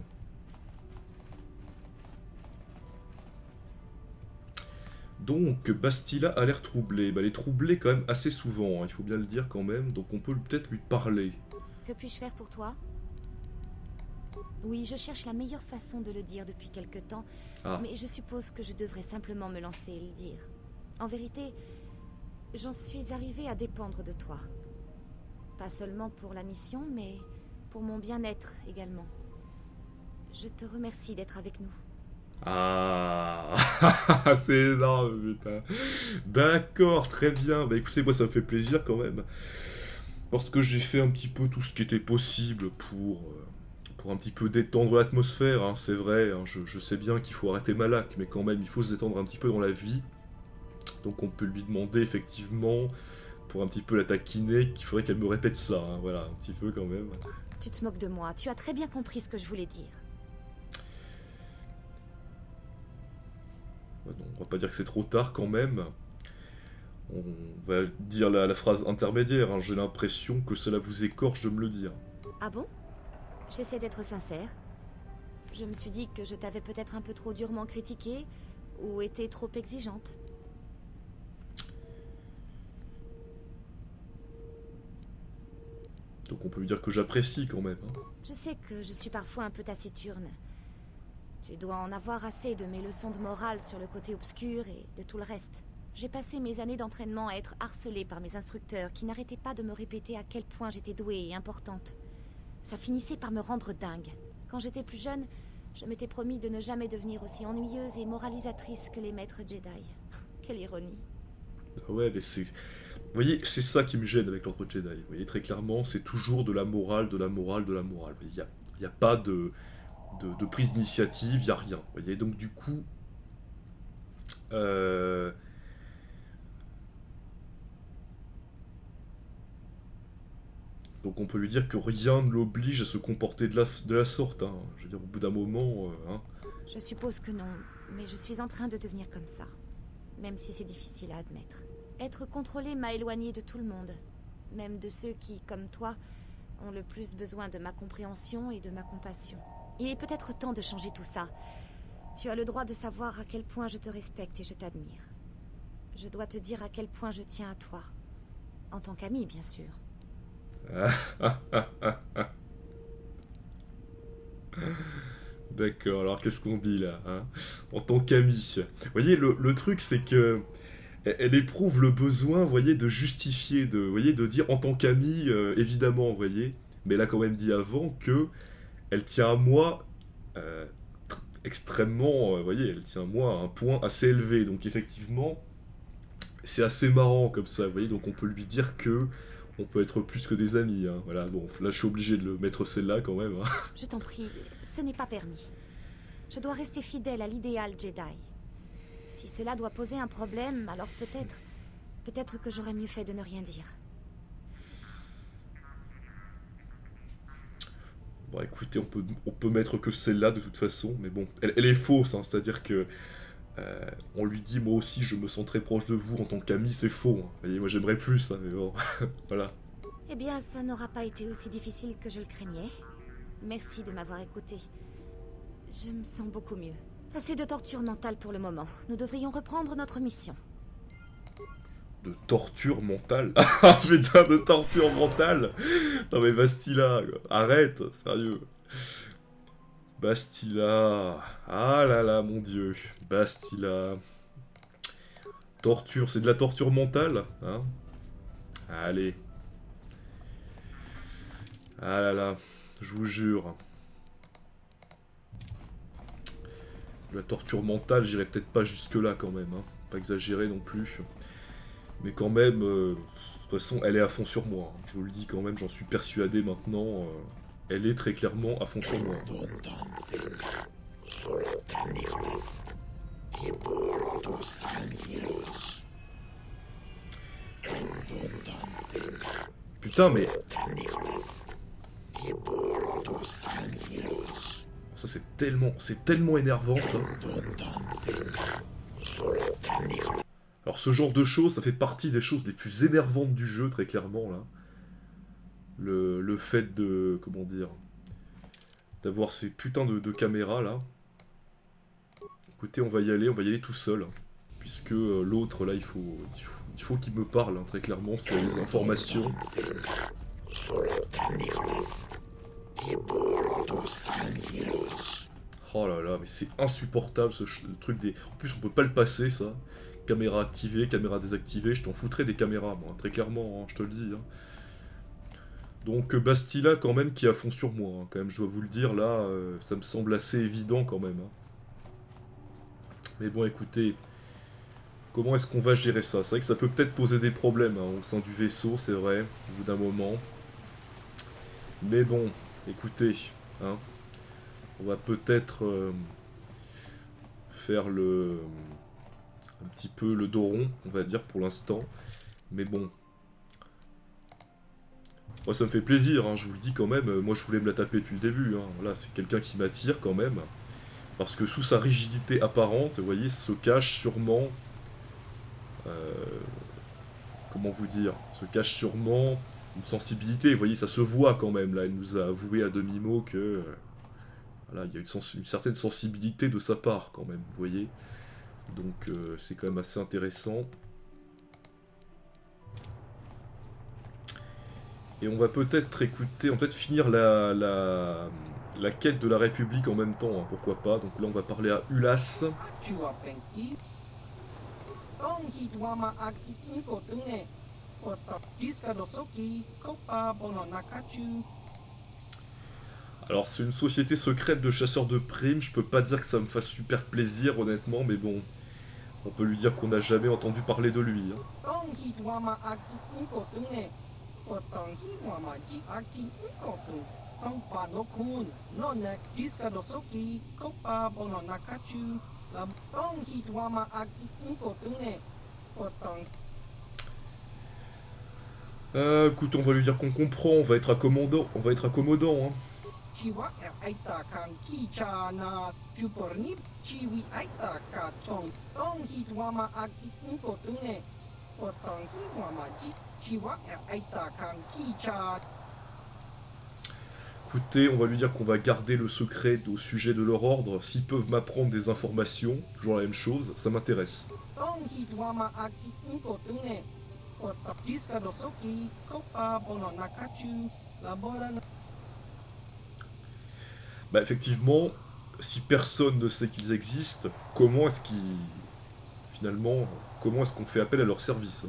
Donc, Bastila a l'air troublée. Bah, elle est troublée quand même assez souvent, hein, il faut bien le dire quand même. Donc on peut peut-être lui parler. Que puis-je faire pour toi? Oui, je cherche la meilleure façon de le dire depuis quelque temps, mais je suppose que je devrais simplement me lancer et le dire. En vérité, j'en suis arrivée à dépendre de toi. Pas seulement pour la mission, mais pour mon bien-être également. Je te remercie d'être avec nous. Ah, c'est énorme, putain. D'accord, très bien. Bah écoutez, moi ça me fait plaisir quand même. Parce que j'ai fait un petit peu tout ce qui était possible pour un petit peu détendre l'atmosphère, hein, c'est vrai. Hein, je sais bien qu'il faut arrêter Malak, mais quand même il faut se détendre un petit peu dans la vie. Donc on peut lui demander effectivement, pour un petit peu la taquiner, qu'il faudrait qu'elle me répète ça, hein, voilà, un petit peu quand même. Tu te moques de moi, tu as très bien compris ce que je voulais dire. Non, on va pas dire que c'est trop tard quand même. On va dire la phrase intermédiaire, hein. J'ai l'impression que cela vous écorche de me le dire. Ah bon? J'essaie d'être sincère. Je me suis dit que je t'avais peut-être un peu trop durement critiqué ou été trop exigeante. Donc on peut lui dire que j'apprécie quand même, hein. Je sais que je suis parfois un peu taciturne. Tu dois en avoir assez de mes leçons de morale sur le côté obscur et de tout le reste. J'ai passé mes années d'entraînement à être harcelée par mes instructeurs qui n'arrêtaient pas de me répéter à quel point j'étais douée et importante. Ça finissait par me rendre dingue. Quand j'étais plus jeune, je m'étais promis de ne jamais devenir aussi ennuyeuse et moralisatrice que les maîtres Jedi. Quelle ironie. Ah ouais, mais c'est... Vous voyez, c'est ça qui me gêne avec l'ordre Jedi. Vous voyez, très clairement, c'est toujours de la morale, de la morale, de la morale. Il n'y a pas de prise d'initiative, il n'y a rien. Vous voyez, donc du coup... Donc on peut lui dire que rien ne l'oblige à se comporter de la sorte, hein. Je veux dire, au bout d'un moment... hein. Je suppose que non, mais je suis en train de devenir comme ça. Même si c'est difficile à admettre. Être contrôlé m'a éloigné de tout le monde. Même de ceux qui, comme toi, ont le plus besoin de ma compréhension et de ma compassion. Il est peut-être temps de changer tout ça. Tu as le droit de savoir à quel point je te respecte et je t'admire. Je dois te dire à quel point je tiens à toi. En tant qu'ami, bien sûr. D'accord, alors qu'est-ce qu'on dit là, hein, en tant qu'ami. Vous voyez, le truc c'est que elle éprouve le besoin, vous voyez, de justifier, vous voyez, de dire en tant qu'ami, évidemment, vous voyez, mais elle a quand même dit avant que elle tient à moi extrêmement, vous voyez, elle tient à moi à un point assez élevé, donc effectivement, c'est assez marrant comme ça, vous voyez, donc on peut lui dire que On peut être plus que des amis, hein. Voilà, bon, là je suis obligé de le mettre celle-là quand même, hein. Je t'en prie, ce n'est pas permis. Je dois rester fidèle à l'idéal Jedi. Si cela doit poser un problème, alors peut-être... Peut-être que j'aurais mieux fait de ne rien dire. Bon, écoutez, on peut mettre que celle-là de toute façon, mais bon, elle est fausse, hein, c'est-à-dire que on lui dit, moi aussi, je me sens très proche de vous en tant qu'ami, c'est faux. Hein. Vous voyez, moi j'aimerais plus, hein, mais bon, voilà. Eh bien, ça n'aura pas été aussi difficile que je le craignais. Merci de m'avoir écouté. Je me sens beaucoup mieux. Assez de torture mentale pour le moment. Nous devrions reprendre notre mission. De torture mentale. Ah putain, de torture mentale. Non mais Bastila, quoi. Arrête, sérieux. Bastila. Ah là là, mon dieu. Bastila. Torture, c'est de la torture mentale, hein. Allez. Ah là là, je vous jure. De la torture mentale, j'irai peut-être pas jusque-là quand même, hein. Pas exagérer non plus. Mais quand même, de toute façon, elle est à fond sur moi. Hein. Je vous le dis quand même, j'en suis persuadé maintenant. Elle est très clairement à fond sur moi. Putain, mais... Ça, c'est tellement énervant, ça. Alors ce genre de choses, ça fait partie des choses les plus énervantes du jeu, très clairement, là. Le fait de... comment dire... d'avoir ces putains de caméras, là. Écoutez, on va y aller tout seul. Hein, puisque l'autre, là, il faut qu'il me parle, hein, très clairement, c'est les informations. Oh là là, mais c'est insupportable, le truc des... En plus, on peut pas le passer, ça. Caméra activée, caméra désactivée, je t'en foutrais des caméras, moi, très clairement, hein, je te le dis. Hein. Donc Bastila, quand même, qui est à fond sur moi, hein, quand même, je dois vous le dire, là, ça me semble assez évident, quand même. Hein. Mais bon, écoutez, comment est-ce qu'on va gérer ça? C'est vrai que ça peut peut-être poser des problèmes hein, au sein du vaisseau, c'est vrai, au bout d'un moment. Mais bon, écoutez, hein, on va peut-être faire un petit peu le dos rond, on va dire, pour l'instant. Mais bon. Moi, ça me fait plaisir, hein, je vous le dis quand même. Moi, je voulais me la taper depuis le début. Hein. Voilà, c'est quelqu'un qui m'attire quand même. Parce que sous sa rigidité apparente, vous voyez, se cache sûrement... comment vous dire? Se cache sûrement une sensibilité. Vous voyez, ça se voit quand même. Là, elle nous a avoué à demi-mot que... voilà, il y a une certaine sensibilité de sa part quand même, vous voyez. Donc c'est quand même assez intéressant. Et on va peut-être écouter, on va peut-être finir la quête de la République en même temps, hein, pourquoi pas. Donc là on va parler à Ulas. Alors c'est une société secrète de chasseurs de primes, je peux pas dire que ça me fasse super plaisir honnêtement, mais bon, on peut lui dire qu'on n'a jamais entendu parler de lui. Hein. Écoute, on va lui dire qu'on comprend, on va être accommodant, hein. Écoutez, on va lui dire qu'on va garder le secret au sujet de leur ordre. S'ils peuvent m'apprendre des informations, toujours la même chose, ça m'intéresse. Bah effectivement, si personne ne sait qu'ils existent, comment est-ce qu'ils... Finalement, comment est-ce qu'on fait appel à leur service?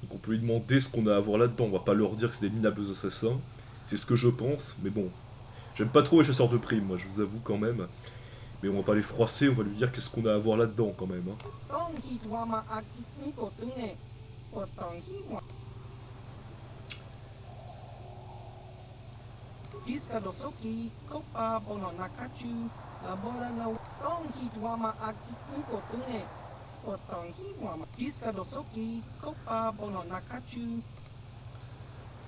Donc on peut lui demander ce qu'on a à voir là-dedans, on va pas leur dire que c'est des minables assassins. C'est ce que je pense, mais bon. J'aime pas trop les chasseurs de primes, moi, je vous avoue quand même. Mais on va pas les froisser, on va lui dire qu'est-ce qu'on a à voir là-dedans quand même. Hein.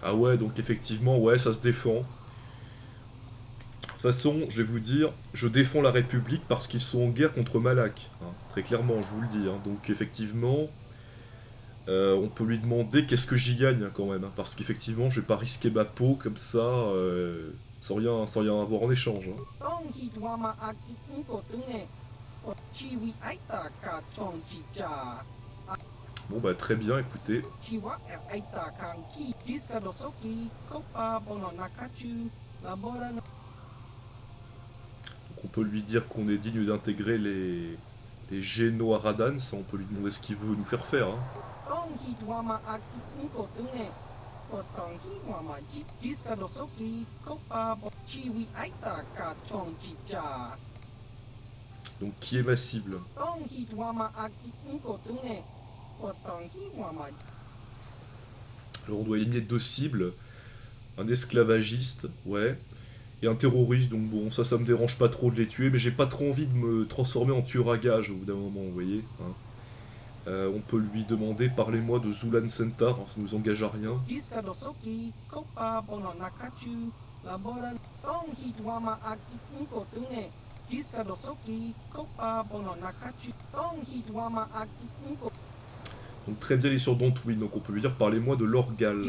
Ah ouais, donc effectivement, ouais, ça se défend. De toute façon, je vais vous dire, je défends la République parce qu'ils sont en guerre contre Malak. Hein, très clairement, je vous le dis. Hein. Donc effectivement, on peut lui demander qu'est-ce que j'y gagne hein, quand même. Hein, parce qu'effectivement, je vais pas risquer ma peau comme ça, sans rien avoir en échange. Hein. Bon bah très bien, écoutez. Donc on peut lui dire qu'on est digne d'intégrer les Géno à Radan, ça on peut lui demander ce qu'il veut nous faire faire. Hein. Donc qui est ma cible? Alors on doit éliminer 2 cibles. Un esclavagiste, ouais. Et un terroriste, donc bon, ça me dérange pas trop de les tuer, mais j'ai pas trop envie de me transformer en tueur à gage au bout d'un moment, vous voyez. Hein. On peut lui demander, parlez-moi de Zulan Centaur, hein, ça nous engage à rien. Donc très bien, il est sur Dontwin, donc on peut lui dire, parlez-moi de l'Orgal.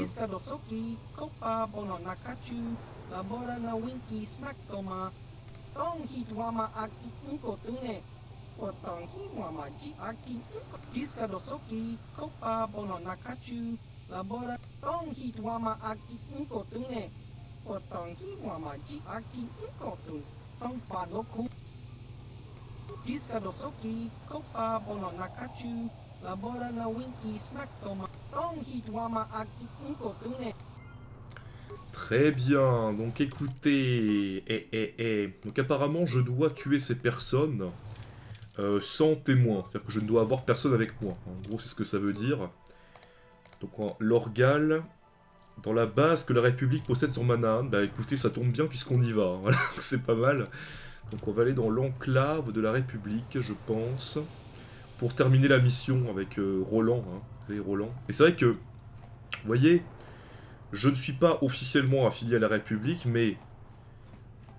Très bien, donc écoutez, donc apparemment je dois tuer ces personnes sans témoin, c'est-à-dire que je ne dois avoir personne avec moi, en gros c'est ce que ça veut dire. Donc l'Orgal, dans la base que la République possède sur Manaan, bah écoutez ça tombe bien puisqu'on y va, hein. Voilà, c'est pas mal. Donc on va aller dans l'enclave de la République, je pense, pour terminer la mission avec Roland, hein. Vous savez Roland. Et c'est vrai que, vous voyez, je ne suis pas officiellement affilié à la République, mais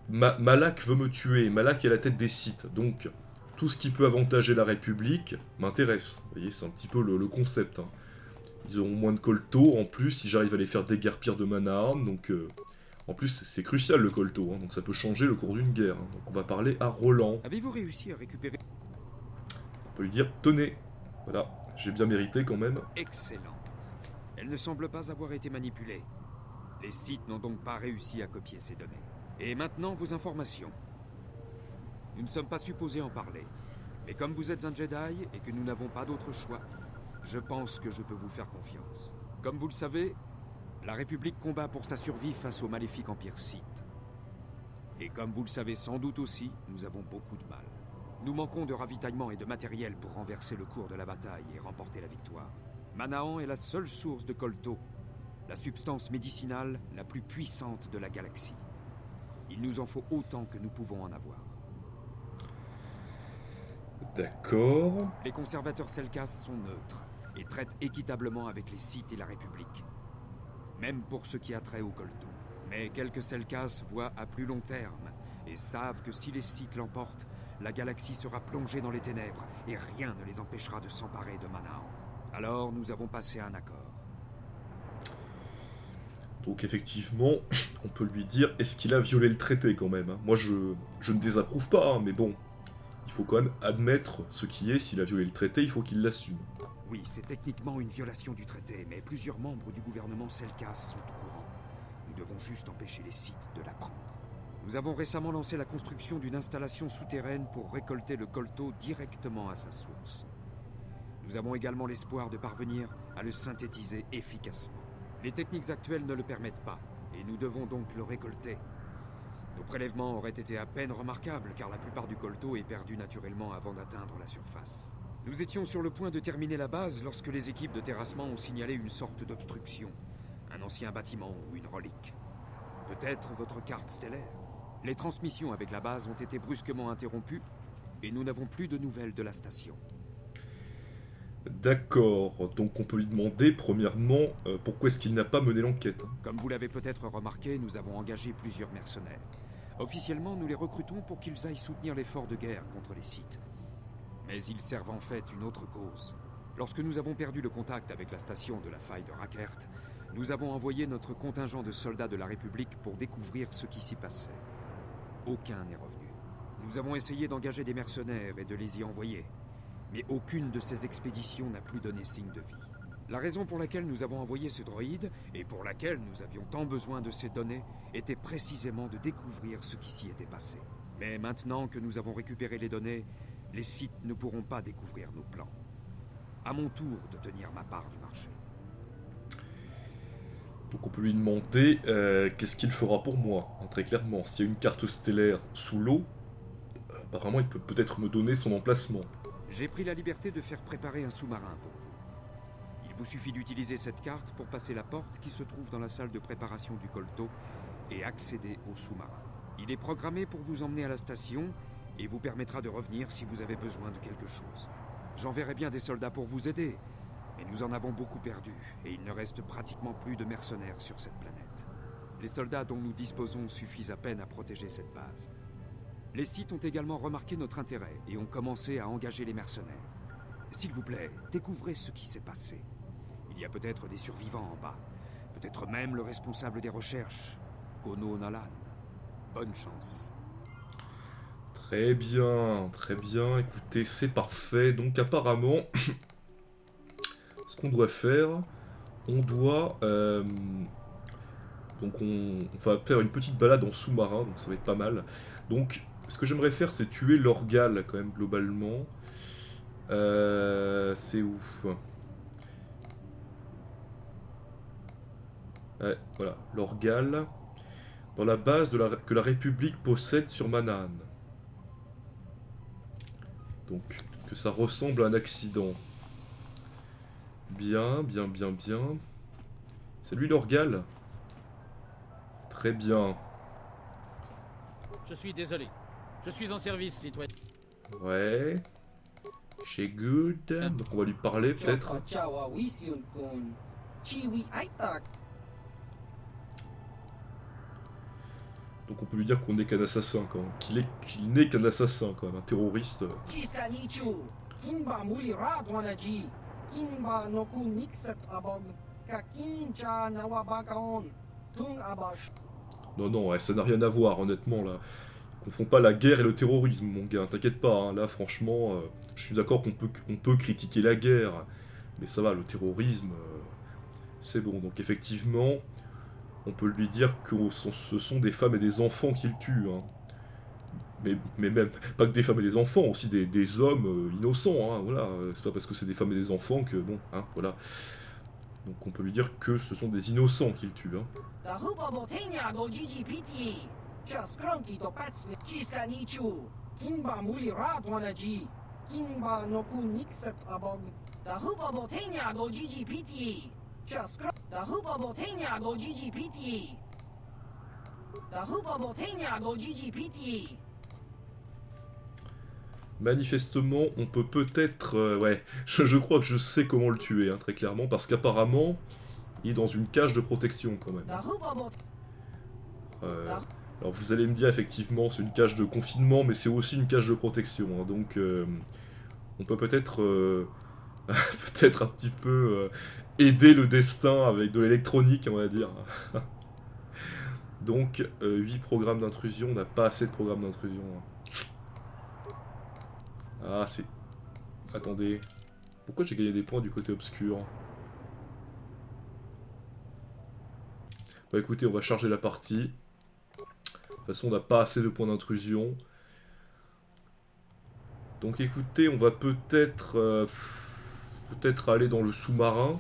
Malak veut me tuer. Malak est à la tête des Sith, donc tout ce qui peut avantager la République m'intéresse. Vous voyez, c'est un petit peu le concept. Hein. Ils auront moins de colto, en plus, si j'arrive à les faire déguerpir de Manaan, donc... en plus, c'est crucial le colto, hein, donc ça peut changer le cours d'une guerre. Hein. Donc on va parler à Roland. Avez-vous réussi à récupérer... On peut lui dire, tenez, voilà, j'ai bien mérité quand même. Excellent. Elle ne semble pas avoir été manipulée. Les Sith n'ont donc pas réussi à copier ces données. Et maintenant, vos informations. Nous ne sommes pas supposés en parler. Mais comme vous êtes un Jedi et que nous n'avons pas d'autre choix, je pense que je peux vous faire confiance. Comme vous le savez, la République combat pour sa survie face au maléfique Empire Sith. Et comme vous le savez sans doute aussi, nous avons beaucoup de mal. Nous manquons de ravitaillement et de matériel pour renverser le cours de la bataille et remporter la victoire. Manaan est la seule source de colto, la substance médicinale la plus puissante de la galaxie. Il nous en faut autant que nous pouvons en avoir. D'accord. Les conservateurs Selkas sont neutres et traitent équitablement avec les Sith et la République. Même pour ce qui a trait au colto. Mais quelques Selkas voient à plus long terme et savent que si les Sith l'emportent, la galaxie sera plongée dans les ténèbres et rien ne les empêchera de s'emparer de Manaan. Alors nous avons passé un accord. Donc effectivement, on peut lui dire, est-ce qu'il a violé le traité quand même hein. Moi je ne désapprouve pas, hein, mais bon, il faut quand même admettre ce qui est, s'il a violé le traité, il faut qu'il l'assume. Oui, c'est techniquement une violation du traité, mais plusieurs membres du gouvernement Selkas sont au courant. Nous devons juste empêcher les Sith de l'apprendre. Nous avons récemment lancé la construction d'une installation souterraine pour récolter le colto directement à sa source. Nous avons également l'espoir de parvenir à le synthétiser efficacement. Les techniques actuelles ne le permettent pas, et nous devons donc le récolter. Nos prélèvements auraient été à peine remarquables, car la plupart du colto est perdu naturellement avant d'atteindre la surface. Nous étions sur le point de terminer la base lorsque les équipes de terrassement ont signalé une sorte d'obstruction. Un ancien bâtiment ou une relique. Peut-être votre carte stellaire. Les transmissions avec la base ont été brusquement interrompues, et nous n'avons plus de nouvelles de la station. D'accord, donc on peut lui demander, premièrement, pourquoi est-ce qu'il n'a pas mené l'enquête. Comme vous l'avez peut-être remarqué, nous avons engagé plusieurs mercenaires. Officiellement, nous les recrutons pour qu'ils aillent soutenir l'effort de guerre contre les Sith. Mais ils servent en fait une autre cause. Lorsque nous avons perdu le contact avec la station de la faille de Rakert, nous avons envoyé notre contingent de soldats de la République pour découvrir ce qui s'y passait. Aucun n'est revenu. Nous avons essayé d'engager des mercenaires et de les y envoyer, mais aucune de ces expéditions n'a plus donné signe de vie. La raison pour laquelle nous avons envoyé ce droïde, et pour laquelle nous avions tant besoin de ces données, était précisément de découvrir ce qui s'y était passé. Mais maintenant que nous avons récupéré les données, les Sith ne pourront pas découvrir nos plans. À mon tour de tenir ma part du marché. Donc on peut lui demander qu'est-ce qu'il fera pour moi, hein, très clairement. S'il y a une carte stellaire sous l'eau, apparemment il peut peut-être me donner son emplacement. J'ai pris la liberté de faire préparer un sous-marin pour vous. Il vous suffit d'utiliser cette carte pour passer la porte qui se trouve dans la salle de préparation du colto et accéder au sous-marin. Il est programmé pour vous emmener à la station et vous permettra de revenir si vous avez besoin de quelque chose. J'enverrai bien des soldats pour vous aider, mais nous en avons beaucoup perdu et il ne reste pratiquement plus de mercenaires sur cette planète. Les soldats dont nous disposons suffisent à peine à protéger cette base. Les Sith ont également remarqué notre intérêt et ont commencé à engager les mercenaires. S'il vous plaît, découvrez ce qui s'est passé. Il y a peut-être des survivants en bas. Peut-être même le responsable des recherches, Kono Nalan. Bonne chance. Très bien, écoutez, c'est parfait. Donc apparemment, ce qu'on doit faire, on doit... donc on va faire une petite balade en sous-marin, donc ça va être pas mal. Donc, ce que j'aimerais faire, c'est tuer l'Orgal, quand même, globalement. C'est où? Ouais, voilà, l'Orgal. Dans la base que la République possède sur Manaan. Donc, que ça ressemble à un accident. Bien. C'est lui l'Orgal? Très bien. Je suis désolé. Je suis en service, citoyen. Ouais. Chez Good. Donc on va lui parler peut-être. Donc on peut lui dire qu'on n'est qu'un assassin quand même. Qu'il n'est qu'un assassin quand même, un terroriste. Non, ouais, ça n'a rien à voir honnêtement là. Confonds pas la guerre et le terrorisme mon gars, t'inquiète pas, hein. Là franchement, je suis d'accord qu'on peut critiquer la guerre. Mais ça va, le terrorisme, c'est bon. Donc effectivement, on peut lui dire que ce sont des femmes et des enfants qu'il tue. Hein. Mais même, pas que des femmes et des enfants, aussi des hommes innocents. Hein, voilà. C'est pas parce que c'est des femmes et des enfants que, bon, hein, voilà. Donc on peut lui dire que ce sont des innocents qu'il tue. Hein. Manifestement, on peut peut-être... ouais, je crois que je sais comment le tuer, hein, très clairement, parce qu'apparemment, il est dans une cage de protection, quand même. Alors vous allez me dire, effectivement, c'est une cage de confinement, mais c'est aussi une cage de protection, hein, donc on peut peut-être peut-être un petit peu aider le destin avec de l'électronique, on va dire. Donc, 8 programmes d'intrusion, on n'a pas assez de programmes d'intrusion. Hein. Ah, c'est... Attendez. Pourquoi j'ai gagné des points du côté obscur? Bah écoutez, on va charger la partie. De toute façon, on n'a pas assez de points d'intrusion. Donc écoutez, on va peut-être... peut-être aller dans le sous-marin.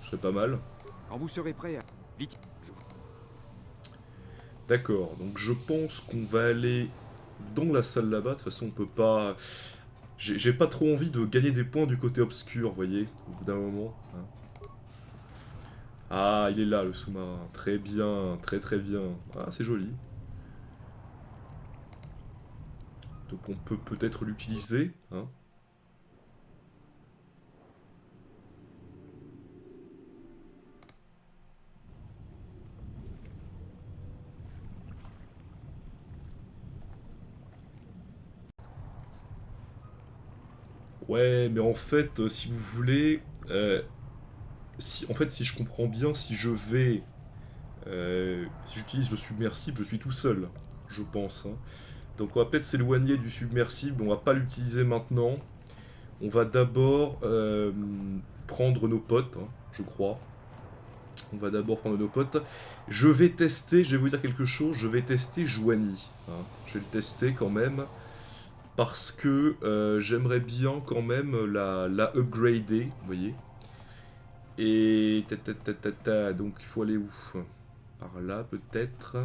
Ce serait pas mal. Quand vous serez prêt à... D'accord, donc je pense qu'on va aller dans la salle là-bas. De toute façon, on peut pas... J'ai pas trop envie de gagner des points du côté obscur, vous voyez, au bout d'un moment. Hein. Ah, il est là, le sous-marin. Très bien, très très bien. Ah, c'est joli. Donc on peut peut-être l'utiliser, hein. Ouais, mais en fait, si vous voulez, en fait, si je comprends bien, si je vais, si j'utilise le submersible, je suis tout seul, je pense. Hein. Donc on va peut-être s'éloigner du submersible, on va pas l'utiliser maintenant. On va d'abord prendre nos potes, hein, je crois. On va d'abord prendre nos potes. Je vais tester, je vais vous dire quelque chose, je vais tester Joanie. Hein. Je vais le tester quand même. Parce que j'aimerais bien quand même la upgrader, vous voyez. Et donc il faut aller où? Par là peut-être.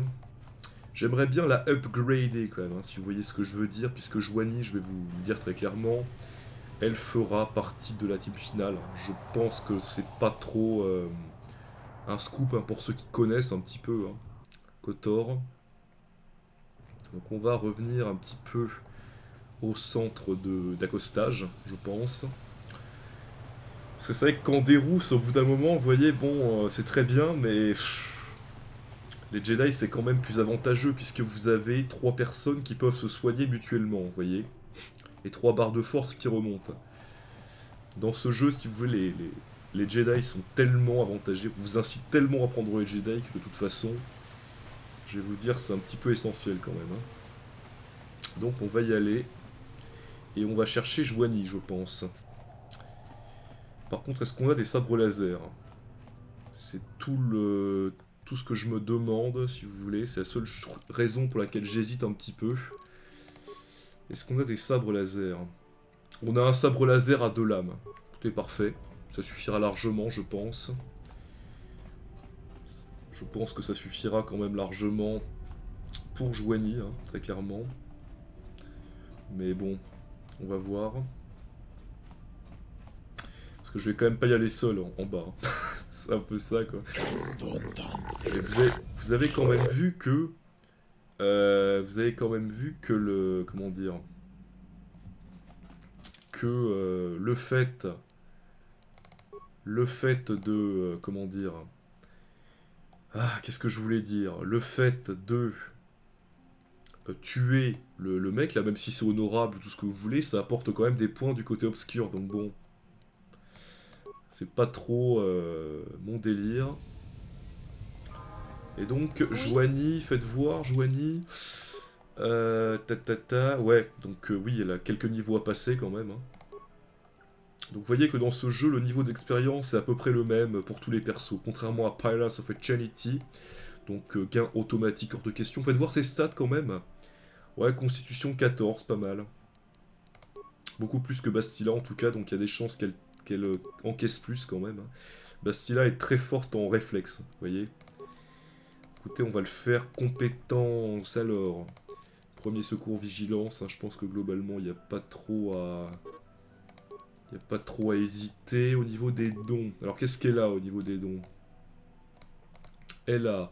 J'aimerais bien la upgrader quand même, hein, si vous voyez ce que je veux dire, puisque Joanie, je vais vous le dire très clairement, elle fera partie de la team finale. Je pense que c'est pas trop un scoop hein, pour ceux qui connaissent un petit peu hein, KOTOR. Donc on va revenir un petit peu au centre d'accostage, je pense. Parce que c'est vrai que quand des rousses, au bout d'un moment, vous voyez, bon, c'est très bien, mais les Jedi, c'est quand même plus avantageux, puisque vous avez 3 personnes qui peuvent se soigner mutuellement, vous voyez. Et 3 barres de force qui remontent. Dans ce jeu, si vous voulez, les Jedi sont tellement avantagés, vous incite tellement à prendre les Jedi que de toute façon, je vais vous dire, c'est un petit peu essentiel quand même. Hein. Donc on va y aller. Et on va chercher Joanie, je pense. Par contre, est-ce qu'on a des sabres laser? C'est tout ce que je me demande, si vous voulez. C'est la seule raison pour laquelle j'hésite un petit peu. Est-ce qu'on a des sabres laser? On a un sabre laser à 2 lames. Tout est parfait. Ça suffira largement, je pense. Je pense que ça suffira quand même largement pour Joanie, hein, très clairement. Mais bon, on va voir. Parce que je vais quand même pas y aller seul en bas. Hein. C'est un peu ça quoi. Et vous avez quand même vu que... vous avez quand même vu que le... Comment dire? Que le fait... Le fait de... comment dire? Ah, qu'est-ce que je voulais dire? Le fait de... tuer le mec, là, même si c'est honorable ou tout ce que vous voulez, ça apporte quand même des points du côté obscur, donc bon. C'est pas trop mon délire. Et donc, oui. Joanie, faites voir, Joanie. Ouais, donc oui, elle a quelques niveaux à passer quand même. Hein. Donc vous voyez que dans ce jeu, le niveau d'expérience est à peu près le même pour tous les persos, contrairement à Pillars of Eternity. Donc gain automatique hors de question. Faites voir ses stats quand même. Ouais, constitution 14, pas mal. Beaucoup plus que Bastila en tout cas, donc il y a des chances qu'elle encaisse plus quand même. Bastila est très forte en réflexe, vous voyez. Écoutez, on va le faire compétence alors. Premier secours, vigilance, hein, je pense que globalement il n'y a pas trop à... Il n'y a pas trop à hésiter au niveau des dons. Alors qu'est-ce qu'elle a au niveau des dons? Elle a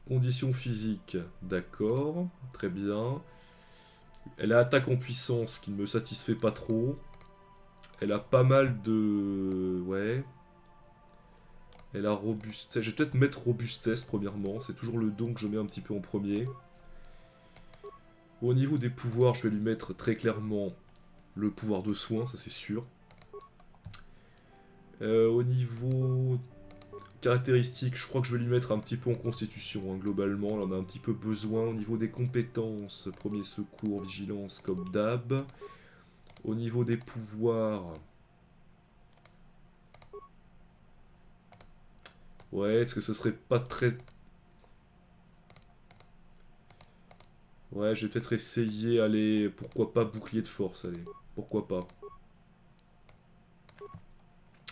condition physique, d'accord, très bien. Elle a attaque en puissance qui ne me satisfait pas trop. Elle a pas mal de... Ouais. Elle a robustesse. Je vais peut-être mettre robustesse premièrement. C'est toujours le don que je mets un petit peu en premier. Au niveau des pouvoirs, je vais lui mettre très clairement le pouvoir de soin, ça c'est sûr. Au niveau caractéristiques, je crois que je vais lui mettre un petit peu en constitution. Hein, globalement, elle en a un petit peu besoin. Au niveau des compétences, premier secours, vigilance comme d'hab. Au niveau des pouvoirs... Ouais, est-ce que ce serait pas très... Ouais, je vais peut-être essayer, allez, pourquoi pas bouclier de force, allez, pourquoi pas.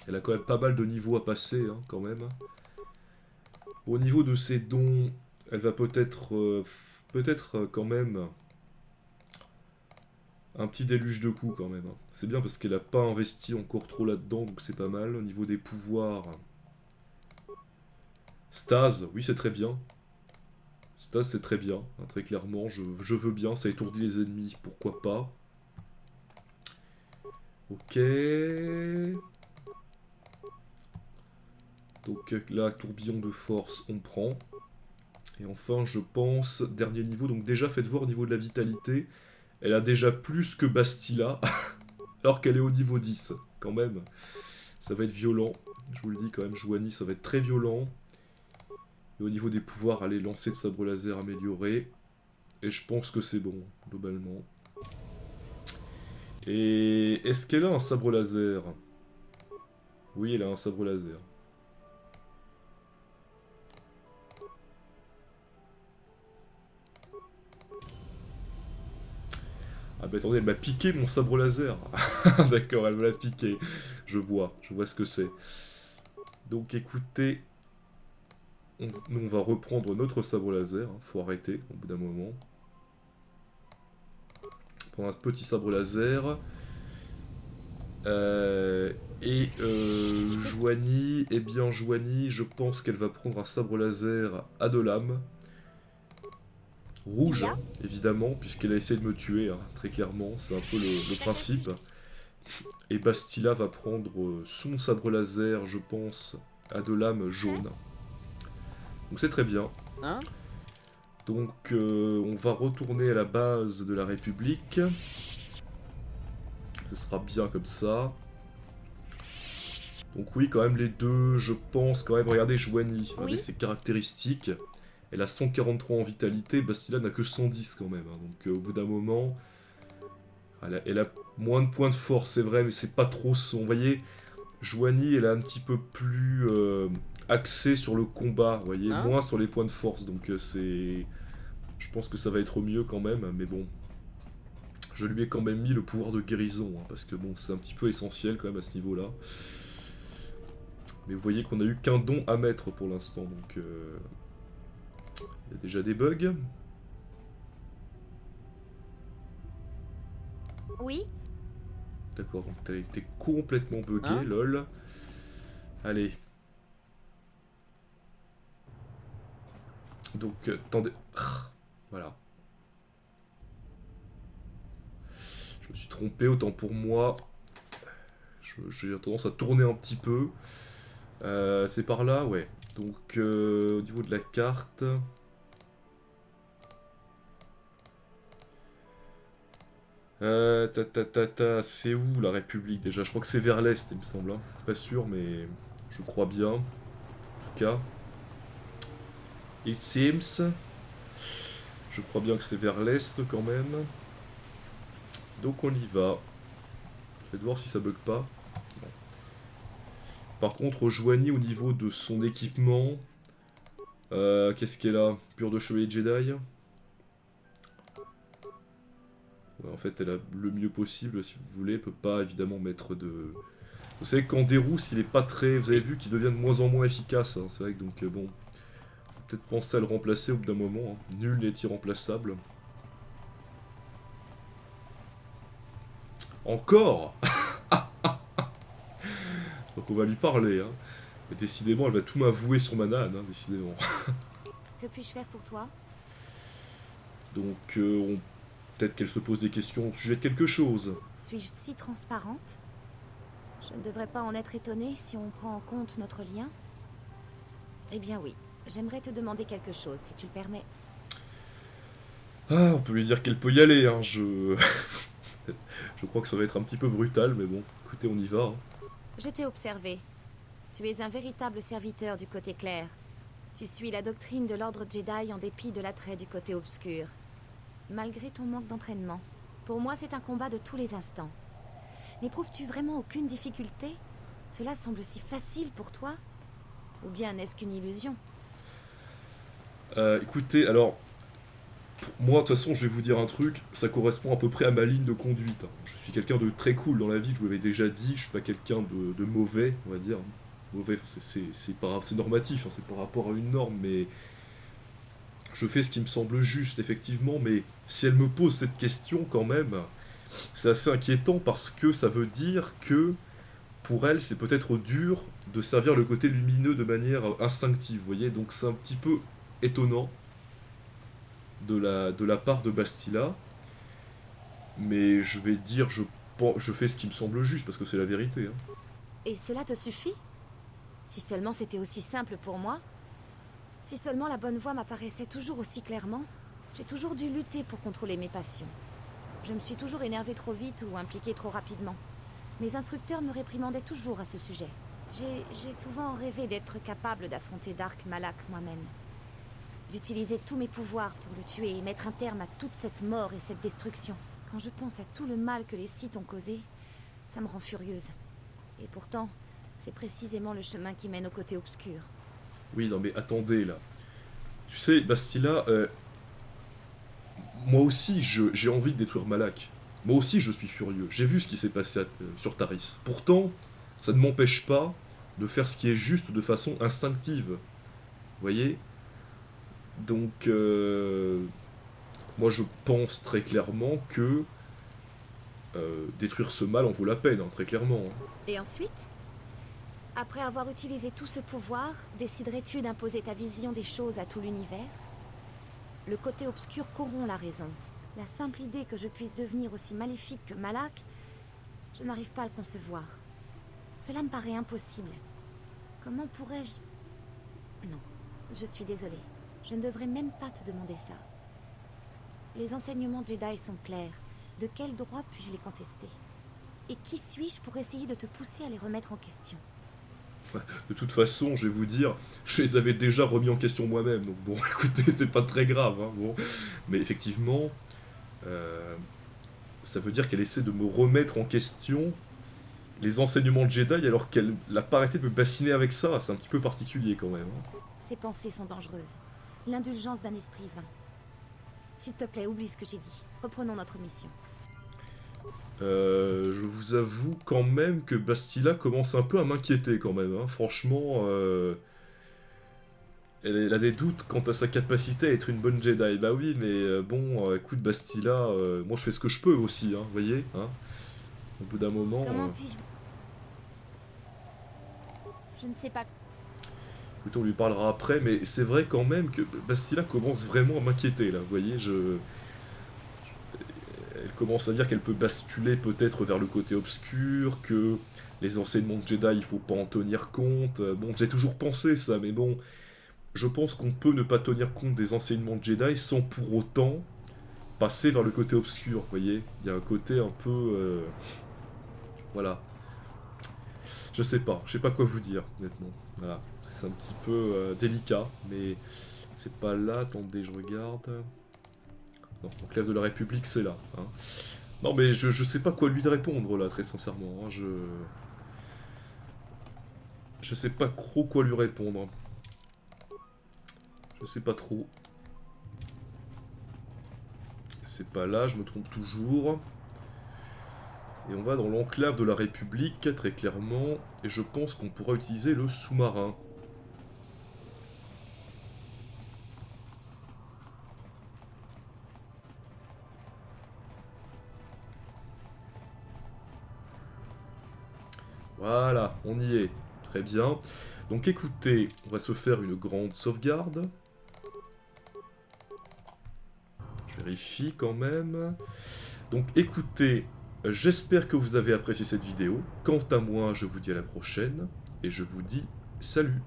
Elle a quand même pas mal de niveaux à passer, hein, quand même. Au niveau de ses dons, elle va peut-être quand même un petit déluge de coups quand même. Hein. C'est bien parce qu'elle a pas investi encore trop là-dedans, donc c'est pas mal. Au niveau des pouvoirs, Stase, oui c'est très bien. Stase c'est très bien, hein, très clairement, je veux bien, ça étourdit les ennemis, pourquoi pas. Ok. Donc là, tourbillon de force, on prend. Et enfin, je pense, dernier niveau, donc déjà, faites voir au niveau de la vitalité, elle a déjà plus que Bastila, alors qu'elle est au niveau 10, quand même. Ça va être violent, je vous le dis quand même, Joanie, ça va être très violent. Et au niveau des pouvoirs, allez, lancer de sabre laser amélioré. Et je pense que c'est bon, globalement. Et est-ce qu'elle a un sabre laser? Oui, elle a un sabre laser. Ah bah attendez, elle m'a piqué mon sabre laser. D'accord, elle me l'a piqué. Je vois ce que c'est. Donc écoutez, nous on va reprendre notre sabre laser. Hein. Faut arrêter au bout d'un moment. Prendre un petit sabre laser. Joanie, eh bien Joanie, je pense qu'elle va prendre un sabre laser à 2 lames. Rouge, hein, évidemment, puisqu'elle a essayé de me tuer, hein, très clairement, c'est un peu le principe. Et Bastila va prendre son sabre laser, je pense, à 2 lames jaunes. Donc c'est très bien. Hein? Donc on va retourner à la base de la République. Ce sera bien comme ça. Donc oui, quand même les deux, je pense quand même, regardez Joanie, regardez ses caractéristiques. Elle a 143 en vitalité, Bastila n'a que 110 quand même. Hein. Donc au bout d'un moment, elle a moins de points de force, c'est vrai, mais c'est pas trop son. Vous voyez, Joanie, elle est un petit peu plus axée sur le combat, vous voyez, moins sur les points de force. Donc c'est... Je pense que ça va être mieux quand même, mais bon. Je lui ai quand même mis le pouvoir de guérison, hein, parce que bon, c'est un petit peu essentiel quand même à ce niveau-là. Mais vous voyez qu'on a eu qu'un don à mettre pour l'instant, donc... Il y a déjà des bugs. Oui. D'accord, donc t'as été complètement bugué, lol. Allez. Donc, attendez. Voilà. Je me suis trompé, autant pour moi. J'ai tendance à tourner un petit peu. C'est par là, ouais. Donc, au niveau de la carte... c'est où la République déjà? Je crois que c'est vers l'est, il me semble. Hein. Pas sûr, mais je crois bien. En tout cas, it seems. Je crois bien que c'est vers l'est quand même. Donc on y va. Faites voir si ça bug pas. Non. Par contre, Joanie au niveau de son équipement, qu'est-ce qu'elle a? Pure de chevalier Jedi. Ouais, en fait, elle a le mieux possible, si vous voulez. Elle peut pas, évidemment, mettre de... Vous savez qu'en dérousse, il est pas très... Vous avez vu qu'il devient de moins en moins efficace. Hein. C'est vrai que, donc, bon... Faut peut-être penser à le remplacer au bout d'un moment. Hein. Nul n'est irremplaçable. Encore. Donc on va lui parler. Hein. Mais décidément, elle va tout m'avouer sur Manaan, hein, décidément. Que puis-je faire pour toi? Donc, peut-être qu'elle se pose des questions au sujet de quelque chose. Suis-je si transparente? Je ne devrais pas en être étonnée si on prend en compte notre lien. Eh bien oui, j'aimerais te demander quelque chose, si tu le permets. Ah, on peut lui dire qu'elle peut y aller, hein, je crois que ça va être un petit peu brutal, mais bon, écoutez, on y va. Hein. Je t'ai observé. Tu es un véritable serviteur du côté clair. Tu suis la doctrine de l'ordre Jedi en dépit de l'attrait du côté obscur. Malgré ton manque d'entraînement, pour moi c'est un combat de tous les instants. N'éprouves-tu vraiment aucune difficulté? Cela semble si facile pour toi? Ou bien n'est-ce qu'une illusion? Écoutez, alors... Moi, de toute façon, je vais vous dire un truc, ça correspond à peu près à ma ligne de conduite. Je suis quelqu'un de très cool dans la vie, je vous l'avais déjà dit, je suis pas quelqu'un de mauvais, on va dire. Mauvais, c'est normatif, hein, c'est par rapport à une norme, mais... je fais ce qui me semble juste, effectivement, mais si elle me pose cette question quand même, c'est assez inquiétant parce que ça veut dire que pour elle, c'est peut-être dur de servir le côté lumineux de manière instinctive, vous voyez, donc c'est un petit peu étonnant de la part de Bastila, mais je vais dire, je fais ce qui me semble juste, parce que c'est la vérité. Hein. Et cela te suffit? Si seulement c'était aussi simple pour moi? Si seulement la bonne voie m'apparaissait toujours aussi clairement? J'ai toujours dû lutter pour contrôler mes passions. Je me suis toujours énervée trop vite ou impliquée trop rapidement. Mes instructeurs me réprimandaient toujours à ce sujet. J'ai souvent rêvé d'être capable d'affronter Dark Malak moi-même. D'utiliser tous mes pouvoirs pour le tuer et mettre un terme à toute cette mort et cette destruction. Quand je pense à tout le mal que les Sith ont causé, ça me rend furieuse. Et pourtant, c'est précisément le chemin qui mène au côté obscur. Oui, non mais attendez là. Tu sais, Bastila, moi aussi j'ai envie de détruire Malak. Moi aussi je suis furieux. J'ai vu ce qui s'est passé sur Taris. Pourtant, ça ne m'empêche pas de faire ce qui est juste de façon instinctive. Vous voyez? Donc, moi je pense très clairement que détruire ce mal en vaut la peine, hein, très clairement. Hein. Et ensuite? Après avoir utilisé tout ce pouvoir, déciderais-tu d'imposer ta vision des choses à tout l'univers? Le côté obscur corrompt la raison. La simple idée que je puisse devenir aussi maléfique que Malak, je n'arrive pas à le concevoir. Cela me paraît impossible. Comment pourrais-je... Non, je suis désolée. Je ne devrais même pas te demander ça. Les enseignements Jedi sont clairs. De quel droit puis-je les contester? Et qui suis-je pour essayer de te pousser à les remettre en question? De toute façon, je vais vous dire, je les avais déjà remis en question moi-même, donc bon, écoutez, c'est pas très grave, hein, bon. Mais effectivement, ça veut dire qu'elle essaie de me remettre en question les enseignements de Jedi, alors qu'elle n'a pas arrêté de me bassiner avec ça, c'est un petit peu particulier quand même. Hein. Ces pensées sont dangereuses. L'indulgence d'un esprit vain. S'il te plaît, oublie ce que j'ai dit. Reprenons notre mission. Je vous avoue quand même que Bastila commence un peu à m'inquiéter quand même. Hein. Franchement, elle a des doutes quant à sa capacité à être une bonne Jedi. Bah oui, mais bon, écoute Bastila, moi je fais ce que je peux aussi, hein, vous voyez. Hein. Au bout d'un moment... Comment puis-je... Je ne sais pas... Écoutez, on lui parlera après, mais c'est vrai quand même que Bastila commence vraiment à m'inquiéter là, vous voyez, elle commence à dire qu'elle peut basculer peut-être vers le côté obscur, que les enseignements de Jedi, il faut pas en tenir compte. Bon, j'ai toujours pensé ça, mais bon, je pense qu'on peut ne pas tenir compte des enseignements de Jedi sans pour autant passer vers le côté obscur, vous voyez. Il y a un côté un peu... voilà. Je sais pas quoi vous dire, honnêtement. Voilà, c'est un petit peu délicat, mais c'est pas là, attendez, je regarde... Non, enclave de la République, c'est là. Hein. Non, mais je sais pas quoi lui répondre, là, très sincèrement. Hein. Je sais pas trop quoi lui répondre. Je sais pas trop. C'est pas là, je me trompe toujours. Et on va dans l'enclave de la République, très clairement. Et je pense qu'on pourra utiliser le sous-marin. Voilà, on y est. Très bien. Donc écoutez, on va se faire une grande sauvegarde. Je vérifie quand même. Donc écoutez, j'espère que vous avez apprécié cette vidéo. Quant à moi, je vous dis à la prochaine. Et je vous dis salut.